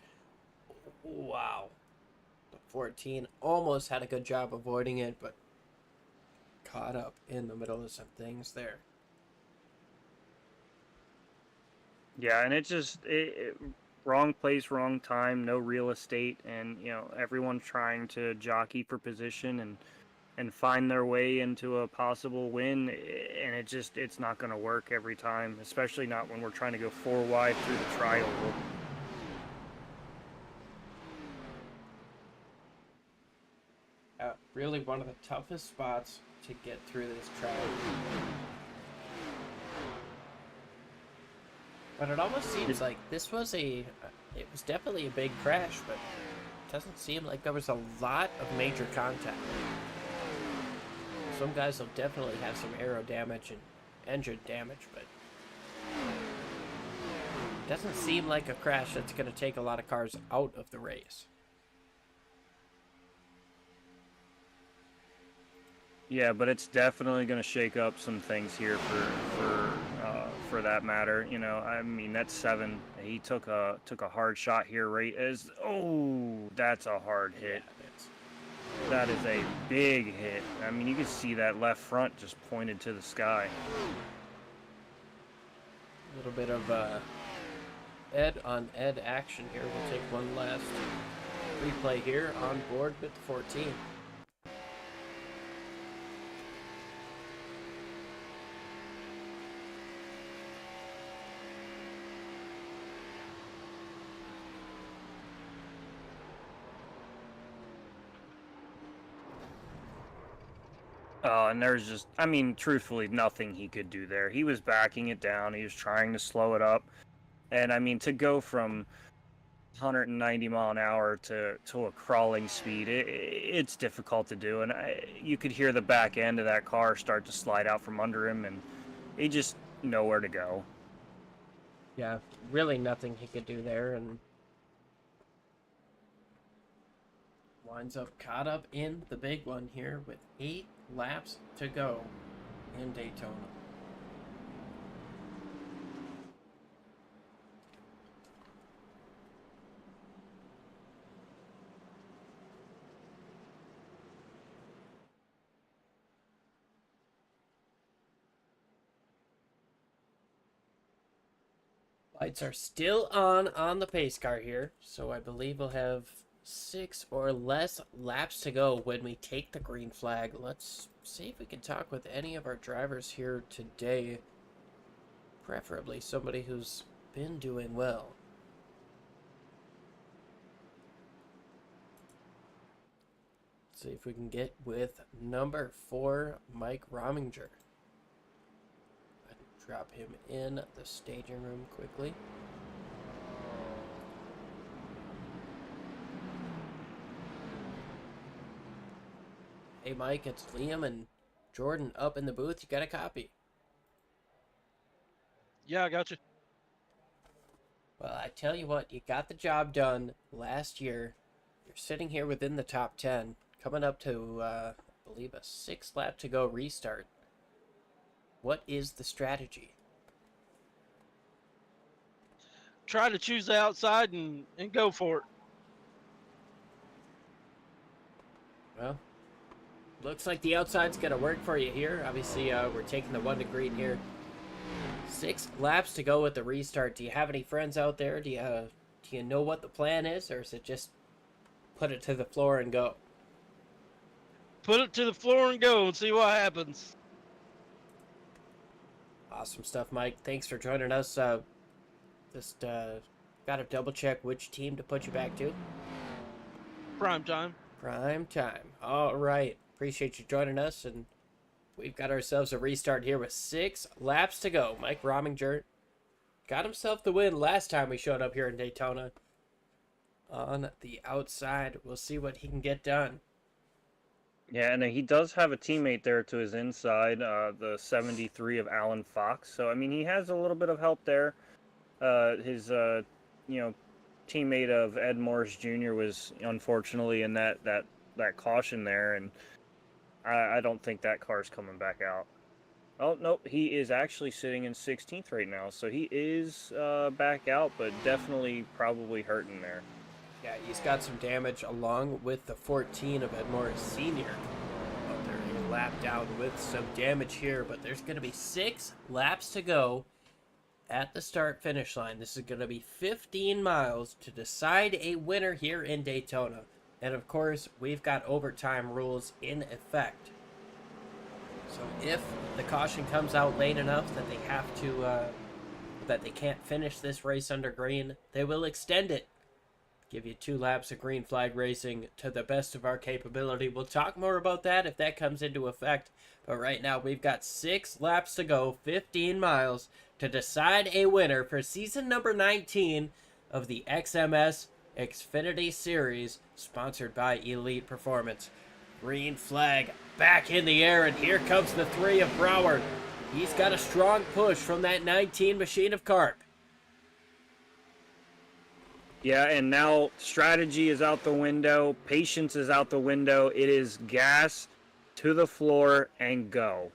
Speaker 2: Wow. The 14 almost had a good job avoiding it, but caught up in the middle of some things there.
Speaker 3: Yeah, and wrong place, wrong time, no real estate, and everyone's trying to jockey for position and find their way into a possible win, and it's not going to work every time, especially not when we're trying to go 4 wide through the tri-oval.
Speaker 2: Really one of the toughest spots to get through this track. But it almost seems like this was it was definitely a big crash, but it doesn't seem like there was a lot of major contact. Some guys will definitely have some aero damage and engine damage, but it doesn't seem like a crash that's going to take a lot of cars out of the race.
Speaker 3: Yeah, but it's definitely going to shake up some things here for that matter. I mean, that's 7. He took a hard shot here, right as that's a hard hit.
Speaker 2: Yeah,
Speaker 3: that is a big hit. I mean, you can see that left front just pointed to the sky.
Speaker 2: a little bit of Ed on Ed action here. We'll take one last replay here on board with the 14.
Speaker 3: And there's just, I mean, truthfully, nothing he could do there. He was backing it down. He was trying to slow it up. And, I mean, to go from 190 mile an hour to a crawling speed, it's difficult to do. And you could hear the back end of that car start to slide out from under him, and he just nowhere to go.
Speaker 2: Yeah, really nothing he could do there, and winds up caught up in the big one here with 8 laps to go in Daytona. Lights are still on the pace car here, so I believe we'll have 6 or less laps to go when we take the green flag. Let's see if we can talk with any of our drivers here today, preferably somebody who's been doing well. Let's see if we can get with number 4, Mike Rominger. Drop him in the staging room quickly. Hey Mike, it's Liam and Jordan up in the booth. You got a copy?
Speaker 5: Yeah, I got you.
Speaker 2: Well, I tell you what, you got the job done last year. You're sitting here within the top 10, coming up to, I believe, a 6 lap to go restart. What is the strategy?
Speaker 5: Try to choose the outside and go for it.
Speaker 2: Well, looks like the outside's going to work for you here. Obviously, we're taking the 1 to green here. 6 laps to go with the restart. Do you have any friends out there? Do you know what the plan is, or is it just put it to the floor and go?
Speaker 5: Put it to the floor and go and see what happens.
Speaker 2: Awesome stuff, Mike. Thanks for joining us. Just got to double check which team to put you back to.
Speaker 5: Prime time.
Speaker 2: Prime time. All right. Appreciate you joining us, and we've got ourselves a restart here with 6 laps to go. Mike Rominger got himself the win last time we showed up here in Daytona. On the outside, we'll see what he can get done.
Speaker 3: Yeah, and he does have a teammate there to his inside, the 73 of Alan Fox. So I mean, he has a little bit of help there. His you know, teammate of Ed Morris Jr. was unfortunately in that caution there, and I don't think that car's coming back out. Oh nope, he is actually sitting in 16th right now, so he is back out, but definitely probably hurting there.
Speaker 2: Yeah, he's got some damage along with the 14 of Ed Morris Sr. But they're a lap down with some damage here, but there's going to be 6 laps to go at the start finish line. This is going to be 15 miles to decide a winner here in Daytona. And of course, we've got overtime rules in effect. So if the caution comes out late enough that they have to, that they can't finish this race under green, they will extend it. Give you 2 laps of green flag racing to the best of our capability. We'll talk more about that if that comes into effect. But right now, we've got 6 laps to go, 15 miles, to decide a winner for season number 19 of the XMS Xfinity Series, sponsored by Elite Performance. Green flag back in the air, and here comes the 3 of Broward. He's got a strong push from that 19 machine of Carp.
Speaker 3: Yeah, and now strategy is out the window, patience is out the window. It is gas to the floor and go.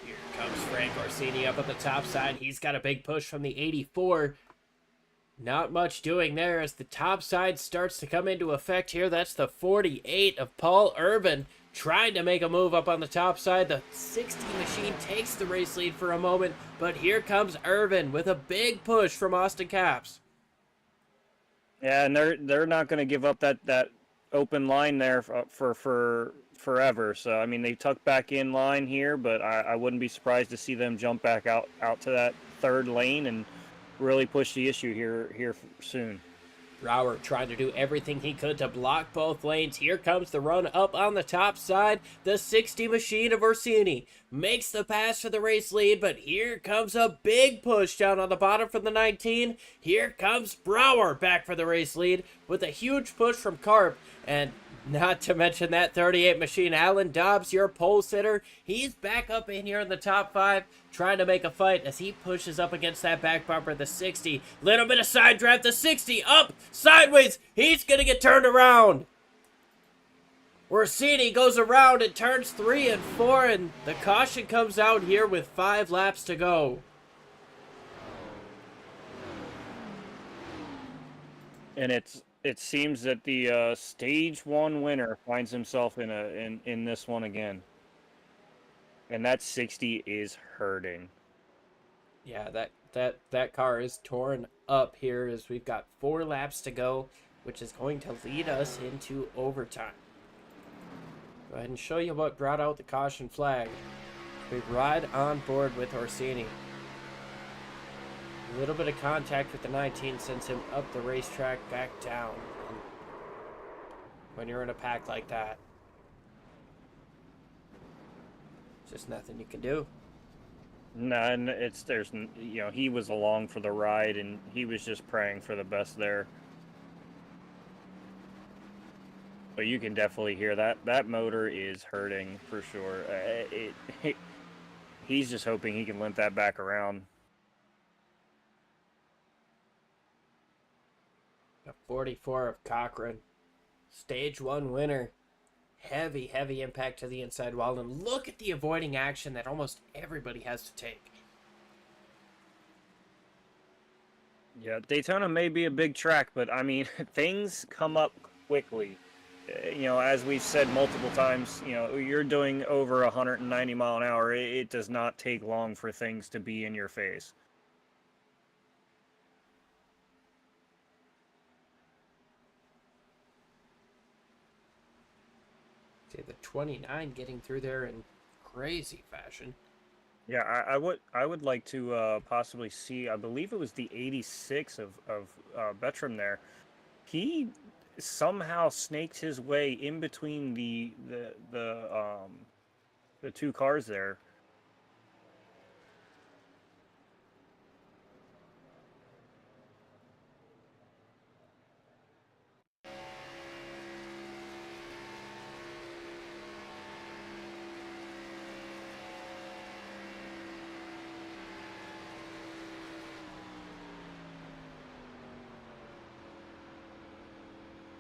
Speaker 2: Here comes Frank Orsini up at the top side. He's got a big push from the 84. Not much doing there as the top side starts to come into effect here. That's the 48 of Paul Irvin trying to make a move up on the top side. The 60 machine takes the race lead for a moment, but here comes Irvin with a big push from Austin Capps.
Speaker 3: Yeah, and they're not going to give up that open line there for forever. So I mean, they tuck back in line here, but I wouldn't be surprised to see them jump back out to that third lane and really push the issue here soon.
Speaker 2: Brower trying to do everything he could to block both lanes. Here comes the run up on the top side. The 60 machine of Orsini makes the pass for the race lead, but here comes a big push down on the bottom from the 19. Here comes Brower back for the race lead with a huge push from Carp, and not to mention that 38 machine, Alan Dobbs, your pole sitter. He's back up in here in the top 5, trying to make a fight as he pushes up against that back bumper, the 60. Little bit of side draft, the 60 up, sideways. He's going to get turned around. Orsini goes around and turns 3 and 4, and the caution comes out here with 5 laps to go.
Speaker 3: And it seems that the stage 1 winner finds himself in this one again. And that 60 is hurting.
Speaker 2: Yeah, that car is torn up here as we've got 4 laps to go, which is going to lead us into overtime. Go ahead and show you what brought out the caution flag. We ride on board with Orsini. A little bit of contact with the 19 sends him up the racetrack, back down. And when you're in a pack like that, just nothing you can do.
Speaker 3: No, and he was along for the ride, and he was just praying for the best there. But you can definitely hear that motor is hurting for sure. He's just hoping he can limp that back around.
Speaker 2: A 44 of Cochran, stage 1 winner. Heavy impact to the inside wall, and look at the avoiding action that almost everybody has to take.
Speaker 3: Yeah, Daytona may be a big track, but I mean, things come up quickly. As we've said multiple times, you're doing over 190 mile an hour. It does not take long for things to be in your face.
Speaker 2: See the 29 getting through there in crazy fashion.
Speaker 3: Yeah, I would like to possibly see. I believe it was the 86 of Bettram there. He somehow snaked his way in between the 2 cars there.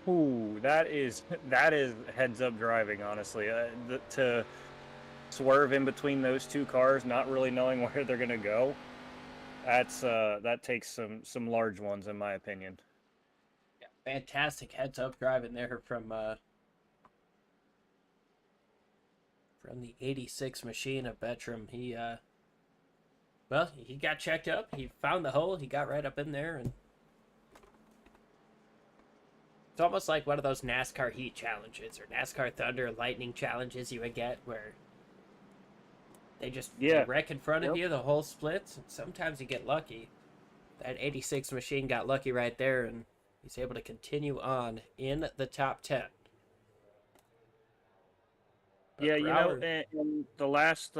Speaker 3: Ooh, that is heads up driving. Honestly, to swerve in between those two cars, not really knowing where they're gonna go, that takes some large ones in my opinion.
Speaker 2: Yeah, fantastic heads up driving there from the 86 machine of Bettram. He well, he got checked up. He found the hole. He got right up in there, and it's almost like one of those NASCAR Heat challenges or NASCAR Thunder Lightning challenges you would get where they just wreck in front of you, the hole splits, and sometimes you get lucky. That 86 machine got lucky right there, and he's able to continue on in the top 10.
Speaker 3: Yeah, you know, in the last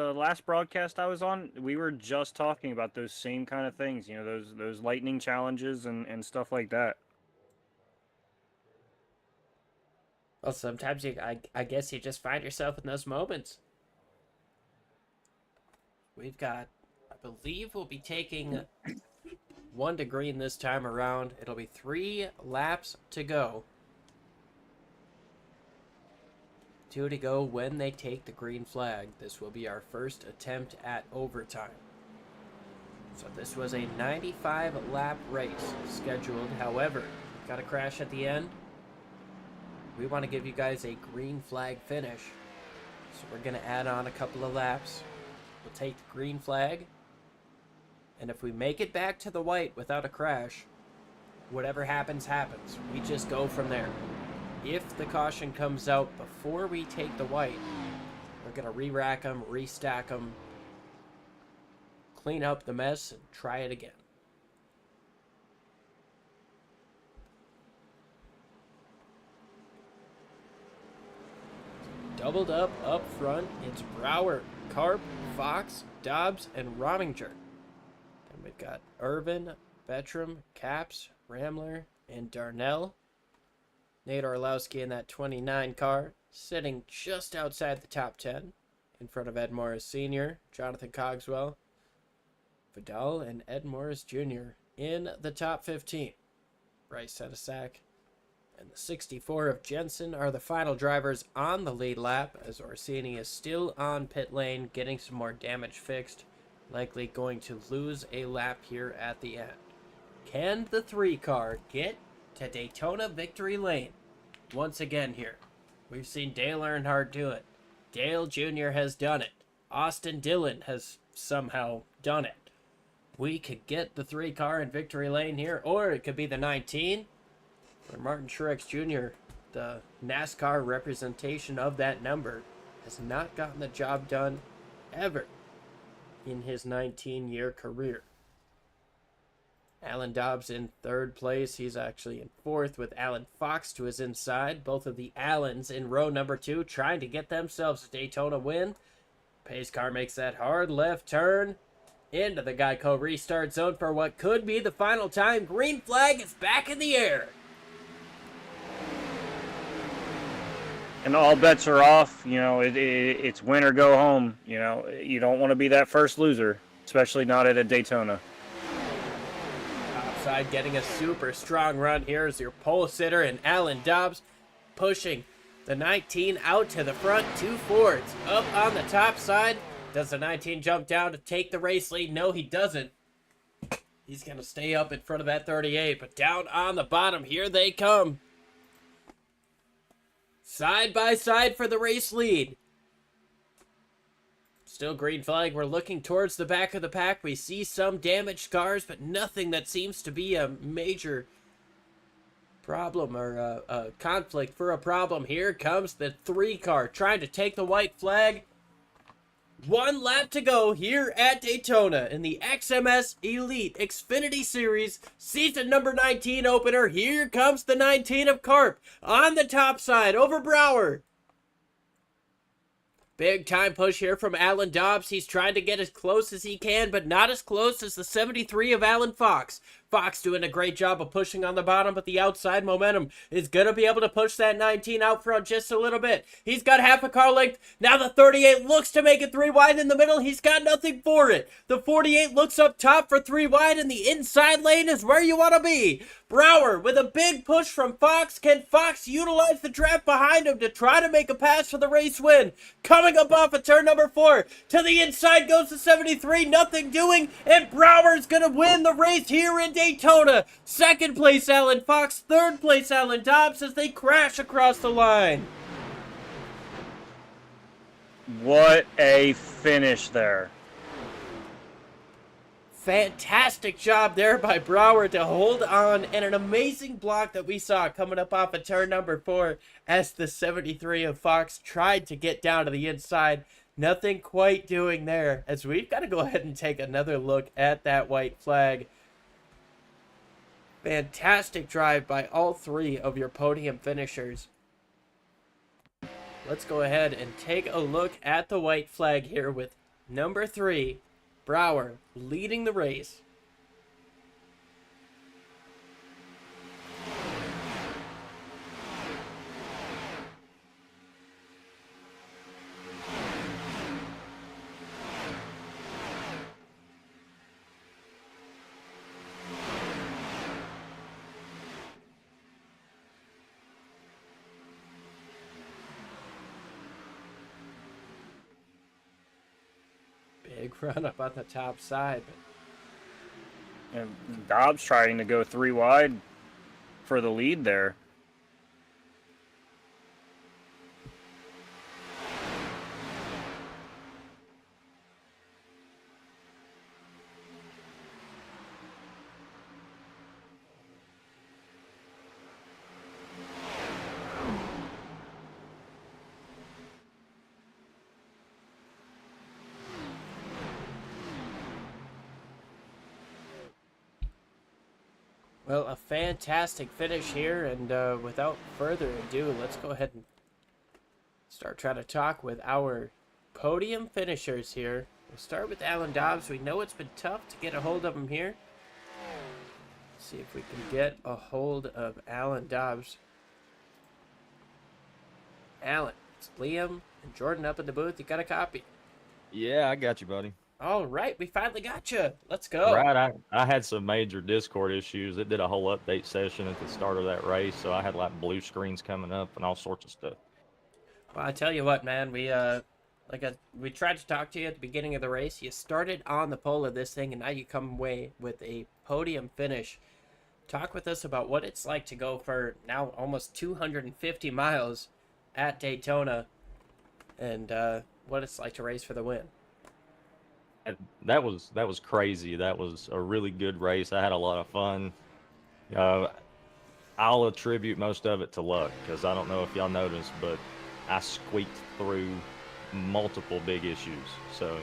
Speaker 3: broadcast I was on, we were just talking about those same kind of things. You know, those lightning challenges and stuff like that.
Speaker 2: Well, sometimes I guess you just find yourself in those moments. We've got, I believe we'll be taking 1 to green this time around. It'll be 3 laps to go. 2 to go when they take the green flag. This will be our first attempt at overtime. So this was a 95 lap race scheduled. However, got a crash at the end. We want to give you guys a green flag finish. So we're going to add on a couple of laps. We'll take the green flag. And if we make it back to the white without a crash, whatever happens, happens. We just go from there. If the caution comes out before we take the white, we're going to re-rack them, restack them, clean up the mess, and try it again. Doubled up front, it's Brower, Karp, Fox, Dobbs, and Rominger. Then we've got Irvin, Bettram, Caps, Ramler, and Darnell. Nate Orlowski in that 29 car, sitting just outside the top 10, in front of Ed Morris Sr., Jonathan Cogswell, Vidal, and Ed Morris Jr. in the top 15. Bryce Sedesack and the 64 of Jensen are the final drivers on the lead lap, as Orsini is still on pit lane, getting some more damage fixed, likely going to lose a lap here at the end. Can the 3 car get to Daytona victory lane once again here? We've seen Dale Earnhardt do it. Dale Jr. has done it. Austin Dillon has somehow done it. We could get the 3 car in victory lane here, or it could be the 19, where Martin Truex Jr., the NASCAR representation of that number, has not gotten the job done ever in his 19-year career. Alan Dobbs in 3rd place. He's actually in 4th with Alan Fox to his inside. Both of the Allens in row number 2 trying to get themselves a Daytona win. Pace car makes that hard left turn into the Geico restart zone for what could be the final time. Green flag is back in the air.
Speaker 3: And all bets are off. You know, it's win or go home. You know, you don't want to be that first loser, especially not at a Daytona.
Speaker 2: Topside getting a super strong run here is your pole sitter, and Alan Dobbs pushing the 19 out to the front. 2 Fords up on the top side. Does the 19 jump down to take the race lead? No, he doesn't. He's going to stay up in front of that 38, but down on the bottom, here they come. Side by side for the race lead. Still green flag. We're looking towards the back of the pack. We see some damaged cars, but nothing that seems to be a major problem or a conflict for a problem. Here comes the 3 car trying to take the white flag. 1 lap to go here at Daytona in the XMS Elite Xfinity Series season number 19 opener. Here comes the 19 of Karp on the top side over Brower. Big time push here from Alan Dobbs. He's trying to get as close as he can, but not as close as the 73 of Alan Fox. Fox doing a great job of pushing on the bottom, but the outside momentum is going to be able to push that 19 out front just a little bit. He's got half a car length. Now the 38 looks to make it 3 wide in the middle. He's got nothing for it. The 48 looks up top for 3 wide, and the inside lane is where you want to be. Brower with a big push from Fox. Can Fox utilize the draft behind him to try to make a pass for the race win? Coming up off of turn number 4. To the inside goes the 73. Nothing doing. And Brower's going to win the race here in Daytona. Second place, Alan Fox. Third place, Alan Dobbs, as they crash across the line.
Speaker 3: What a finish there.
Speaker 2: Fantastic job there by Brower to hold on, and an amazing block that we saw coming up off of turn number 4 as the 73 of Fox tried to get down to the inside. Nothing quite doing there, as we've got to go ahead and take another look at that white flag. Fantastic drive by all 3 of your podium finishers. Let's go ahead and take a look at the white flag here with number 3, Brower, leading the race. Big run up on the top side.
Speaker 3: And Dobbs trying to go 3 wide for the lead there.
Speaker 2: Well, a fantastic finish here, and without further ado, let's go ahead and start trying to talk with our podium finishers here. We'll start with Alan Dobbs. We know it's been tough to get a hold of him here. See if we can get a hold of Alan Dobbs. Alan, it's Liam and Jordan up in the booth. You got a copy?
Speaker 6: Yeah, I got you, buddy.
Speaker 2: All right, we finally got you. Let's go.
Speaker 6: Right, I had some major Discord issues. It did a whole update session at the start of that race, so I had like blue screens coming up and all sorts of stuff.
Speaker 2: Well, I tell you what, man, we tried to talk to you at the beginning of the race. You started on the pole of this thing, and now you come away with a podium finish. Talk with us about what it's like to go for now almost 250 miles at Daytona, and what it's like to race for the win.
Speaker 6: And that was crazy. That was a really good race. I had a lot of fun. I'll attribute most of it to luck, because I don't know if y'all noticed, but I squeaked through multiple big issues. So,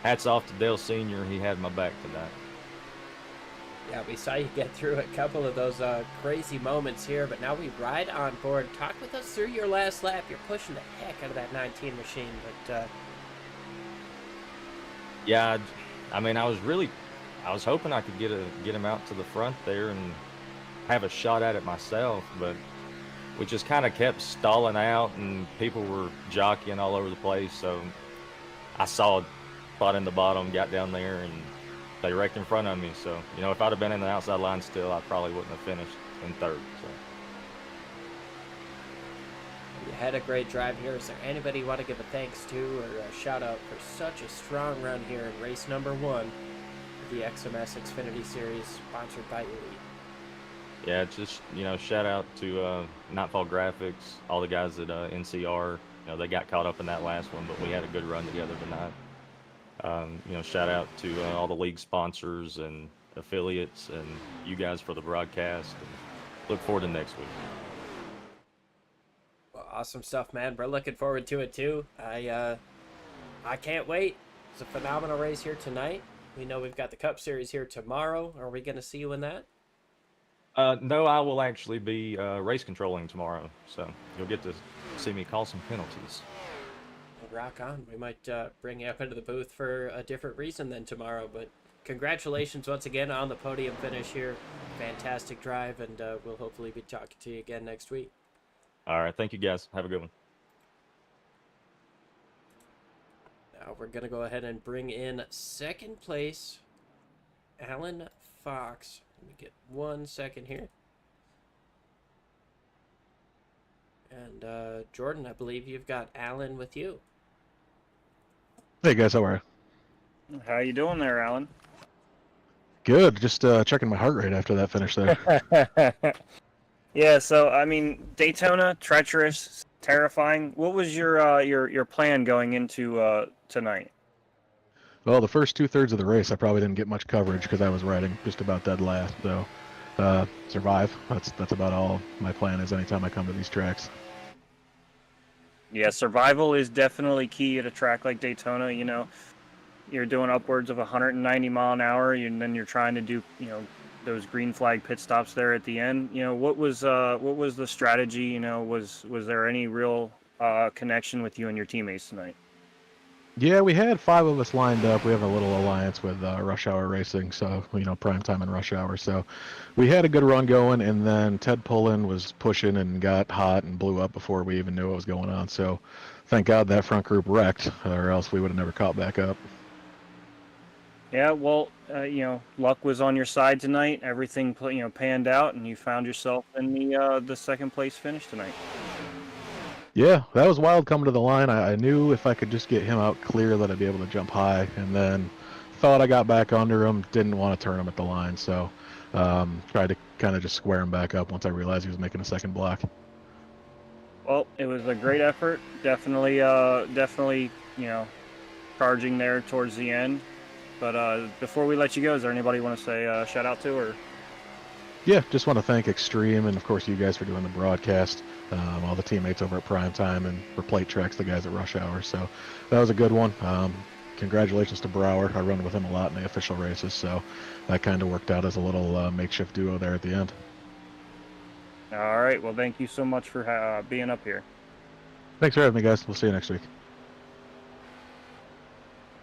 Speaker 6: hats off to Dale Sr. He had my back tonight.
Speaker 2: Yeah, we saw you get through a couple of those crazy moments here, but now we ride on board. Talk with us through your last lap. You're pushing the heck out of that 19 machine, but...
Speaker 6: Yeah, I mean, I was hoping I could get him out to the front there and have a shot at it myself, but we just kind of kept stalling out, and people were jockeying all over the place. So I saw a spot in the bottom, got down there, and they wrecked in front of me. So, if I'd have been in the outside line still, I probably wouldn't have finished in third. So.
Speaker 2: You had a great drive here. Is there anybody you want to give a thanks to or a shout out for such a strong run here in race number 1 of the XMS Xfinity Series, sponsored by Elite?
Speaker 6: Yeah, just, shout out to Nightfall Graphics, all the guys at NCR. They got caught up in that last one, but we had a good run together tonight. Shout out to all the league sponsors and affiliates and you guys for the broadcast. And look forward to next week.
Speaker 2: Awesome stuff, man. We're looking forward to it too. I can't wait. It's a phenomenal race here tonight. We know we've got the Cup Series here tomorrow. Are we going to see you in that?
Speaker 6: No, I will actually be race controlling tomorrow, so you'll get to see me call some penalties.
Speaker 2: Well, rock on. We might bring you up into the booth for a different reason than tomorrow, but congratulations once again on the podium finish here. Fantastic drive, and we'll hopefully be talking to you again next week.
Speaker 6: All right. Thank you, guys. Have a good one.
Speaker 2: Now we're going to go ahead and bring in second place, Alan Fox. Let me get 1 second here. And Jordan, I believe you've got Alan with you.
Speaker 7: Hey guys, how are you?
Speaker 3: How you doing there, Alan?
Speaker 7: Good. Just checking my heart rate after that finish there.
Speaker 3: Yeah, so I mean, Daytona, treacherous, terrifying. What was your plan going into tonight?
Speaker 7: Well, the first 2/3 of the race, I probably didn't get much coverage because I was riding just about dead last. So, survive. That's about all my plan is anytime I come to these tracks.
Speaker 3: Yeah, survival is definitely key at a track like Daytona. You know, you're doing upwards of 190 mile an hour, and then you're trying to do, you know, those green flag pit stops there at the end. You know, what was the strategy? You know, was there any real connection with you and your teammates tonight?
Speaker 7: Yeah, we had 5 of us lined up. We have a little alliance with Rush Hour Racing, so prime time and rush hour. So we had a good run going, and then Ted Pullen was pushing and got hot and blew up before we even knew what was going on. So thank God that front group wrecked, or else we would have never caught back up.
Speaker 3: Yeah, well, you know, luck was on your side tonight. Everything, panned out, and you found yourself in the second place finish tonight.
Speaker 7: Yeah, that was wild coming to the line. I knew if I could just get him out clear that I'd be able to jump high, and then thought I got back under him, didn't want to turn him at the line, so tried to kind of just square him back up once I realized he was making a second block.
Speaker 3: Well, it was a great effort. Definitely, you know, charging there towards the end. But before we let you go, is there anybody you want to say shout out to, or?
Speaker 7: Yeah, just want to thank Extreme and, of course, you guys for doing the broadcast, all the teammates over at Prime Time, and for Plate Tracks, the guys at Rush Hour. So that was a good one. Congratulations to Brower. I run with him a lot in the official races, so that kind of worked out as a little makeshift duo there at the end.
Speaker 3: All right. Well, thank you so much for being up here.
Speaker 7: Thanks for having me, guys. We'll see you next week.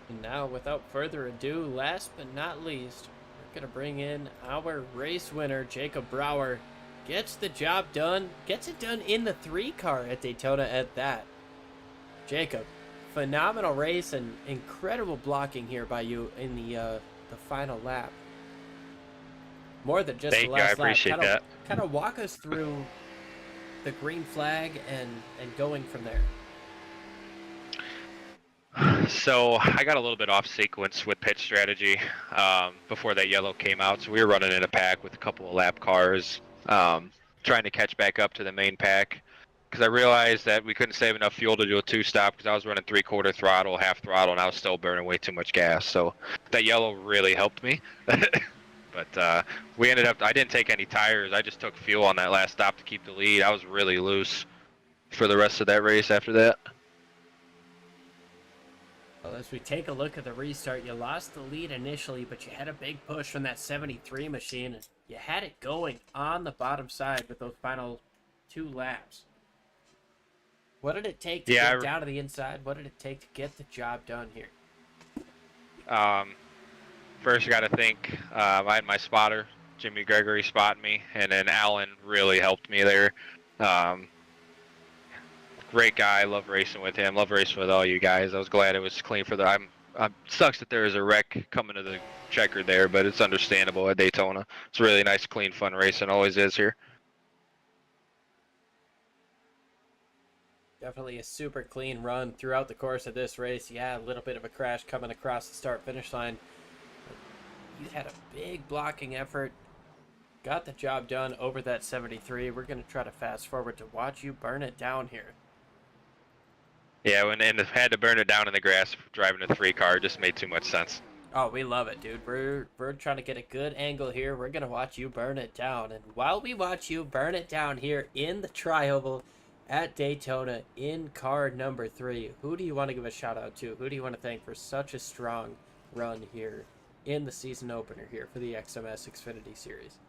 Speaker 2: And now, without further ado, last but not least, we're going to bring in our race winner, Jacob Brower. Gets the job done. Gets it done in the 3-car at Daytona at that. Jacob, phenomenal race and incredible blocking here by you in the final lap. More than just the last lap.
Speaker 8: Thank you, I appreciate that.
Speaker 2: Kind of walk us through the green flag and going from there.
Speaker 8: So I got a little bit off sequence with pit strategy before that yellow came out. So we were running in a pack with a couple of lap cars, trying to catch back up to the main pack. Because I realized that we couldn't save enough fuel to do a 2-stop because I was running 3/4 throttle, half throttle, and I was still burning way too much gas. So that yellow really helped me. But we ended up, I didn't take any tires. I just took fuel on that last stop to keep the lead. I was really loose for the rest of that race after that.
Speaker 2: Well, as we take a look at the restart, you lost the lead initially, but you had a big push from that 73 machine, and you had it going on the bottom side with those final 2 laps. What did it take to get down to the inside? What did it take to get the job done here?
Speaker 8: First, I got to thank I had my spotter, Jimmy Gregory, spot me, and then Alan really helped me there. Great guy. Love racing with him. Love racing with all you guys. I was glad it was clean for the. Sucks that there is a wreck coming to the checker there, but it's understandable at Daytona. It's really nice, clean, fun racing. Always is here.
Speaker 2: Definitely a super clean run throughout the course of this race. Yeah, a little bit of a crash coming across the start-finish line. You had a big blocking effort. Got the job done over that 73. We're going to try to fast forward to watch you burn it down here.
Speaker 8: Yeah, and had to burn it down in the grass driving a 3-car just made too much sense.
Speaker 2: Oh, we love it, dude. We're trying to get a good angle here. We're going to watch you burn it down. And while we watch you burn it down here in the Tri-Oval at Daytona in car number 3, who do you want to give a shout out to? Who do you want to thank for such a strong run here in the season opener here for the XMS Xfinity Series?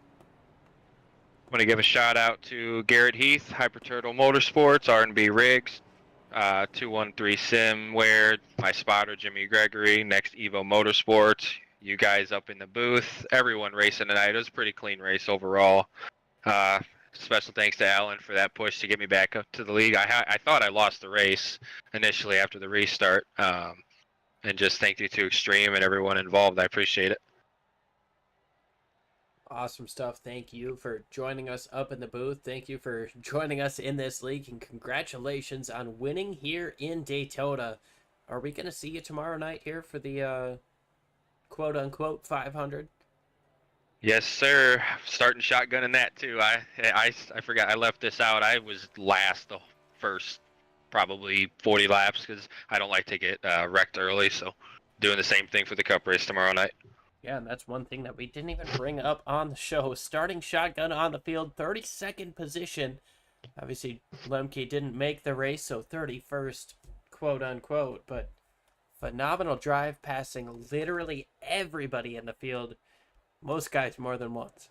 Speaker 8: I want to give a shout out to Garrett Heath, Hyper Turtle Motorsports, R&B Rigs, 213 Simware, my spotter Jimmy Gregory, Next Evo Motorsports, you guys up in the booth, everyone racing tonight. It was a pretty clean race overall. Special thanks to Alan for that push to get me back up to the league. I thought I lost the race initially after the restart. And just thank you to Extreme and everyone involved. I appreciate it.
Speaker 2: Awesome stuff. Thank you for joining us up in the booth. Thank you for joining us in this league, and congratulations on winning here in Daytona. Are we going to see you tomorrow night here for the quote-unquote 500?
Speaker 8: Yes, sir. Starting shotgun in that too. I forgot I left this out. I was last the first probably 40 laps because I don't like to get wrecked early. So doing the same thing for the Cup race tomorrow night.
Speaker 2: Yeah, and that's one thing that we didn't even bring up on the show. Starting shotgun on the field, 32nd position. Obviously, Lemke didn't make the race, so 31st, quote-unquote. But phenomenal drive, passing literally everybody in the field. Most guys more than once.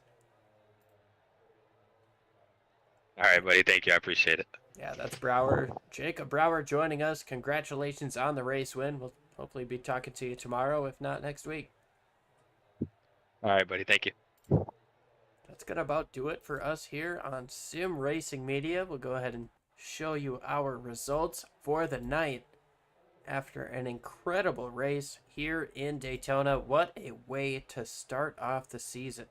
Speaker 8: All right, buddy. Thank you. I appreciate it.
Speaker 2: Yeah, that's Brower. Jacob Brower joining us. Congratulations on the race win. We'll hopefully be talking to you tomorrow, if not next week.
Speaker 8: All right, buddy. Thank you.
Speaker 2: That's going to about do it for us here on Sim Racing Media. We'll go ahead and show you our results for the night after an incredible race here in Daytona. What a way to start off the season.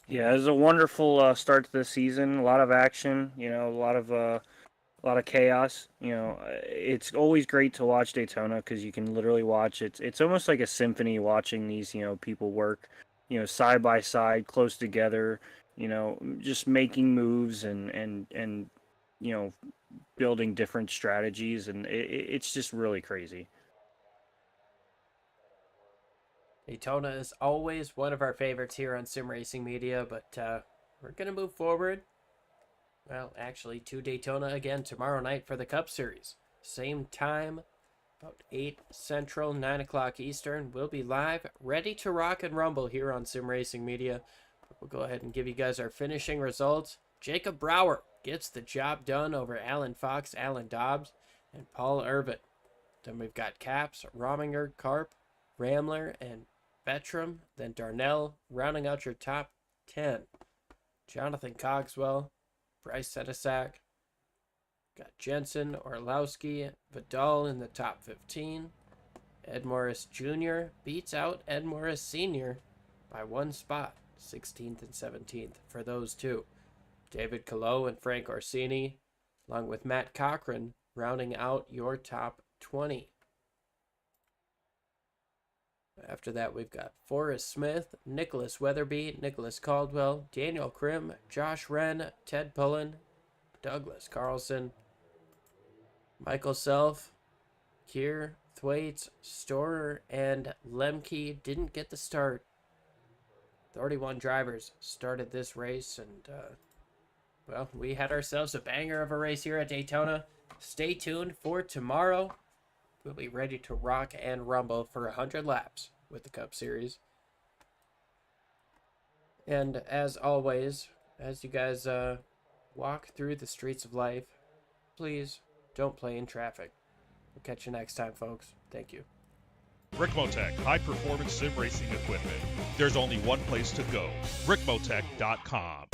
Speaker 3: Yeah, it was a wonderful start to the season. A lot of action, a lot of chaos. It's always great to watch Daytona because you can literally watch it. It's almost like a symphony watching these, people work, side by side, close together, just making moves and building different strategies, and it's just really crazy.
Speaker 2: Daytona is always one of our favorites here on Sim Racing Media, but we're going to move forward. Well, actually, to Daytona again tomorrow night for the Cup Series. Same time, about 8 Central, 9 o'clock Eastern. We'll be live, ready to rock and rumble here on Sim Racing Media. We'll go ahead and give you guys our finishing results. Jacob Brower gets the job done over Alan Fox, Alan Dobbs, and Paul Irvin. Then we've got Caps, Rominger, Karp, Ramler, and Bettram. Then Darnell, rounding out your top 10. Jonathan Cogswell, Bryce Setasak, got Jensen, Orlowski, Vidal in the top 15. Ed Morris Jr. beats out Ed Morris Sr. by 1 spot, 16th and 17th for those two. David Calo and Frank Orsini, along with Matt Cochran, rounding out your top 20. After that, we've got Forrest Smith, Nicholas Weatherby, Nicholas Caldwell, Daniel Krim, Josh Wren, Ted Pullen, Douglas Carlson, Michael Self, Kier, Thwaites, Storer, and Lemke didn't get the start. 31 drivers started this race, and well, we had ourselves a banger of a race here at Daytona. Stay tuned for tomorrow. We'll be ready to rock and rumble for 100 laps with the Cup Series. And as always, as you guys walk through the streets of life, please don't play in traffic. We'll catch you next time, folks. Thank you.
Speaker 9: Rickmotech, high-performance sim racing equipment. There's only one place to go, rickmotech.com.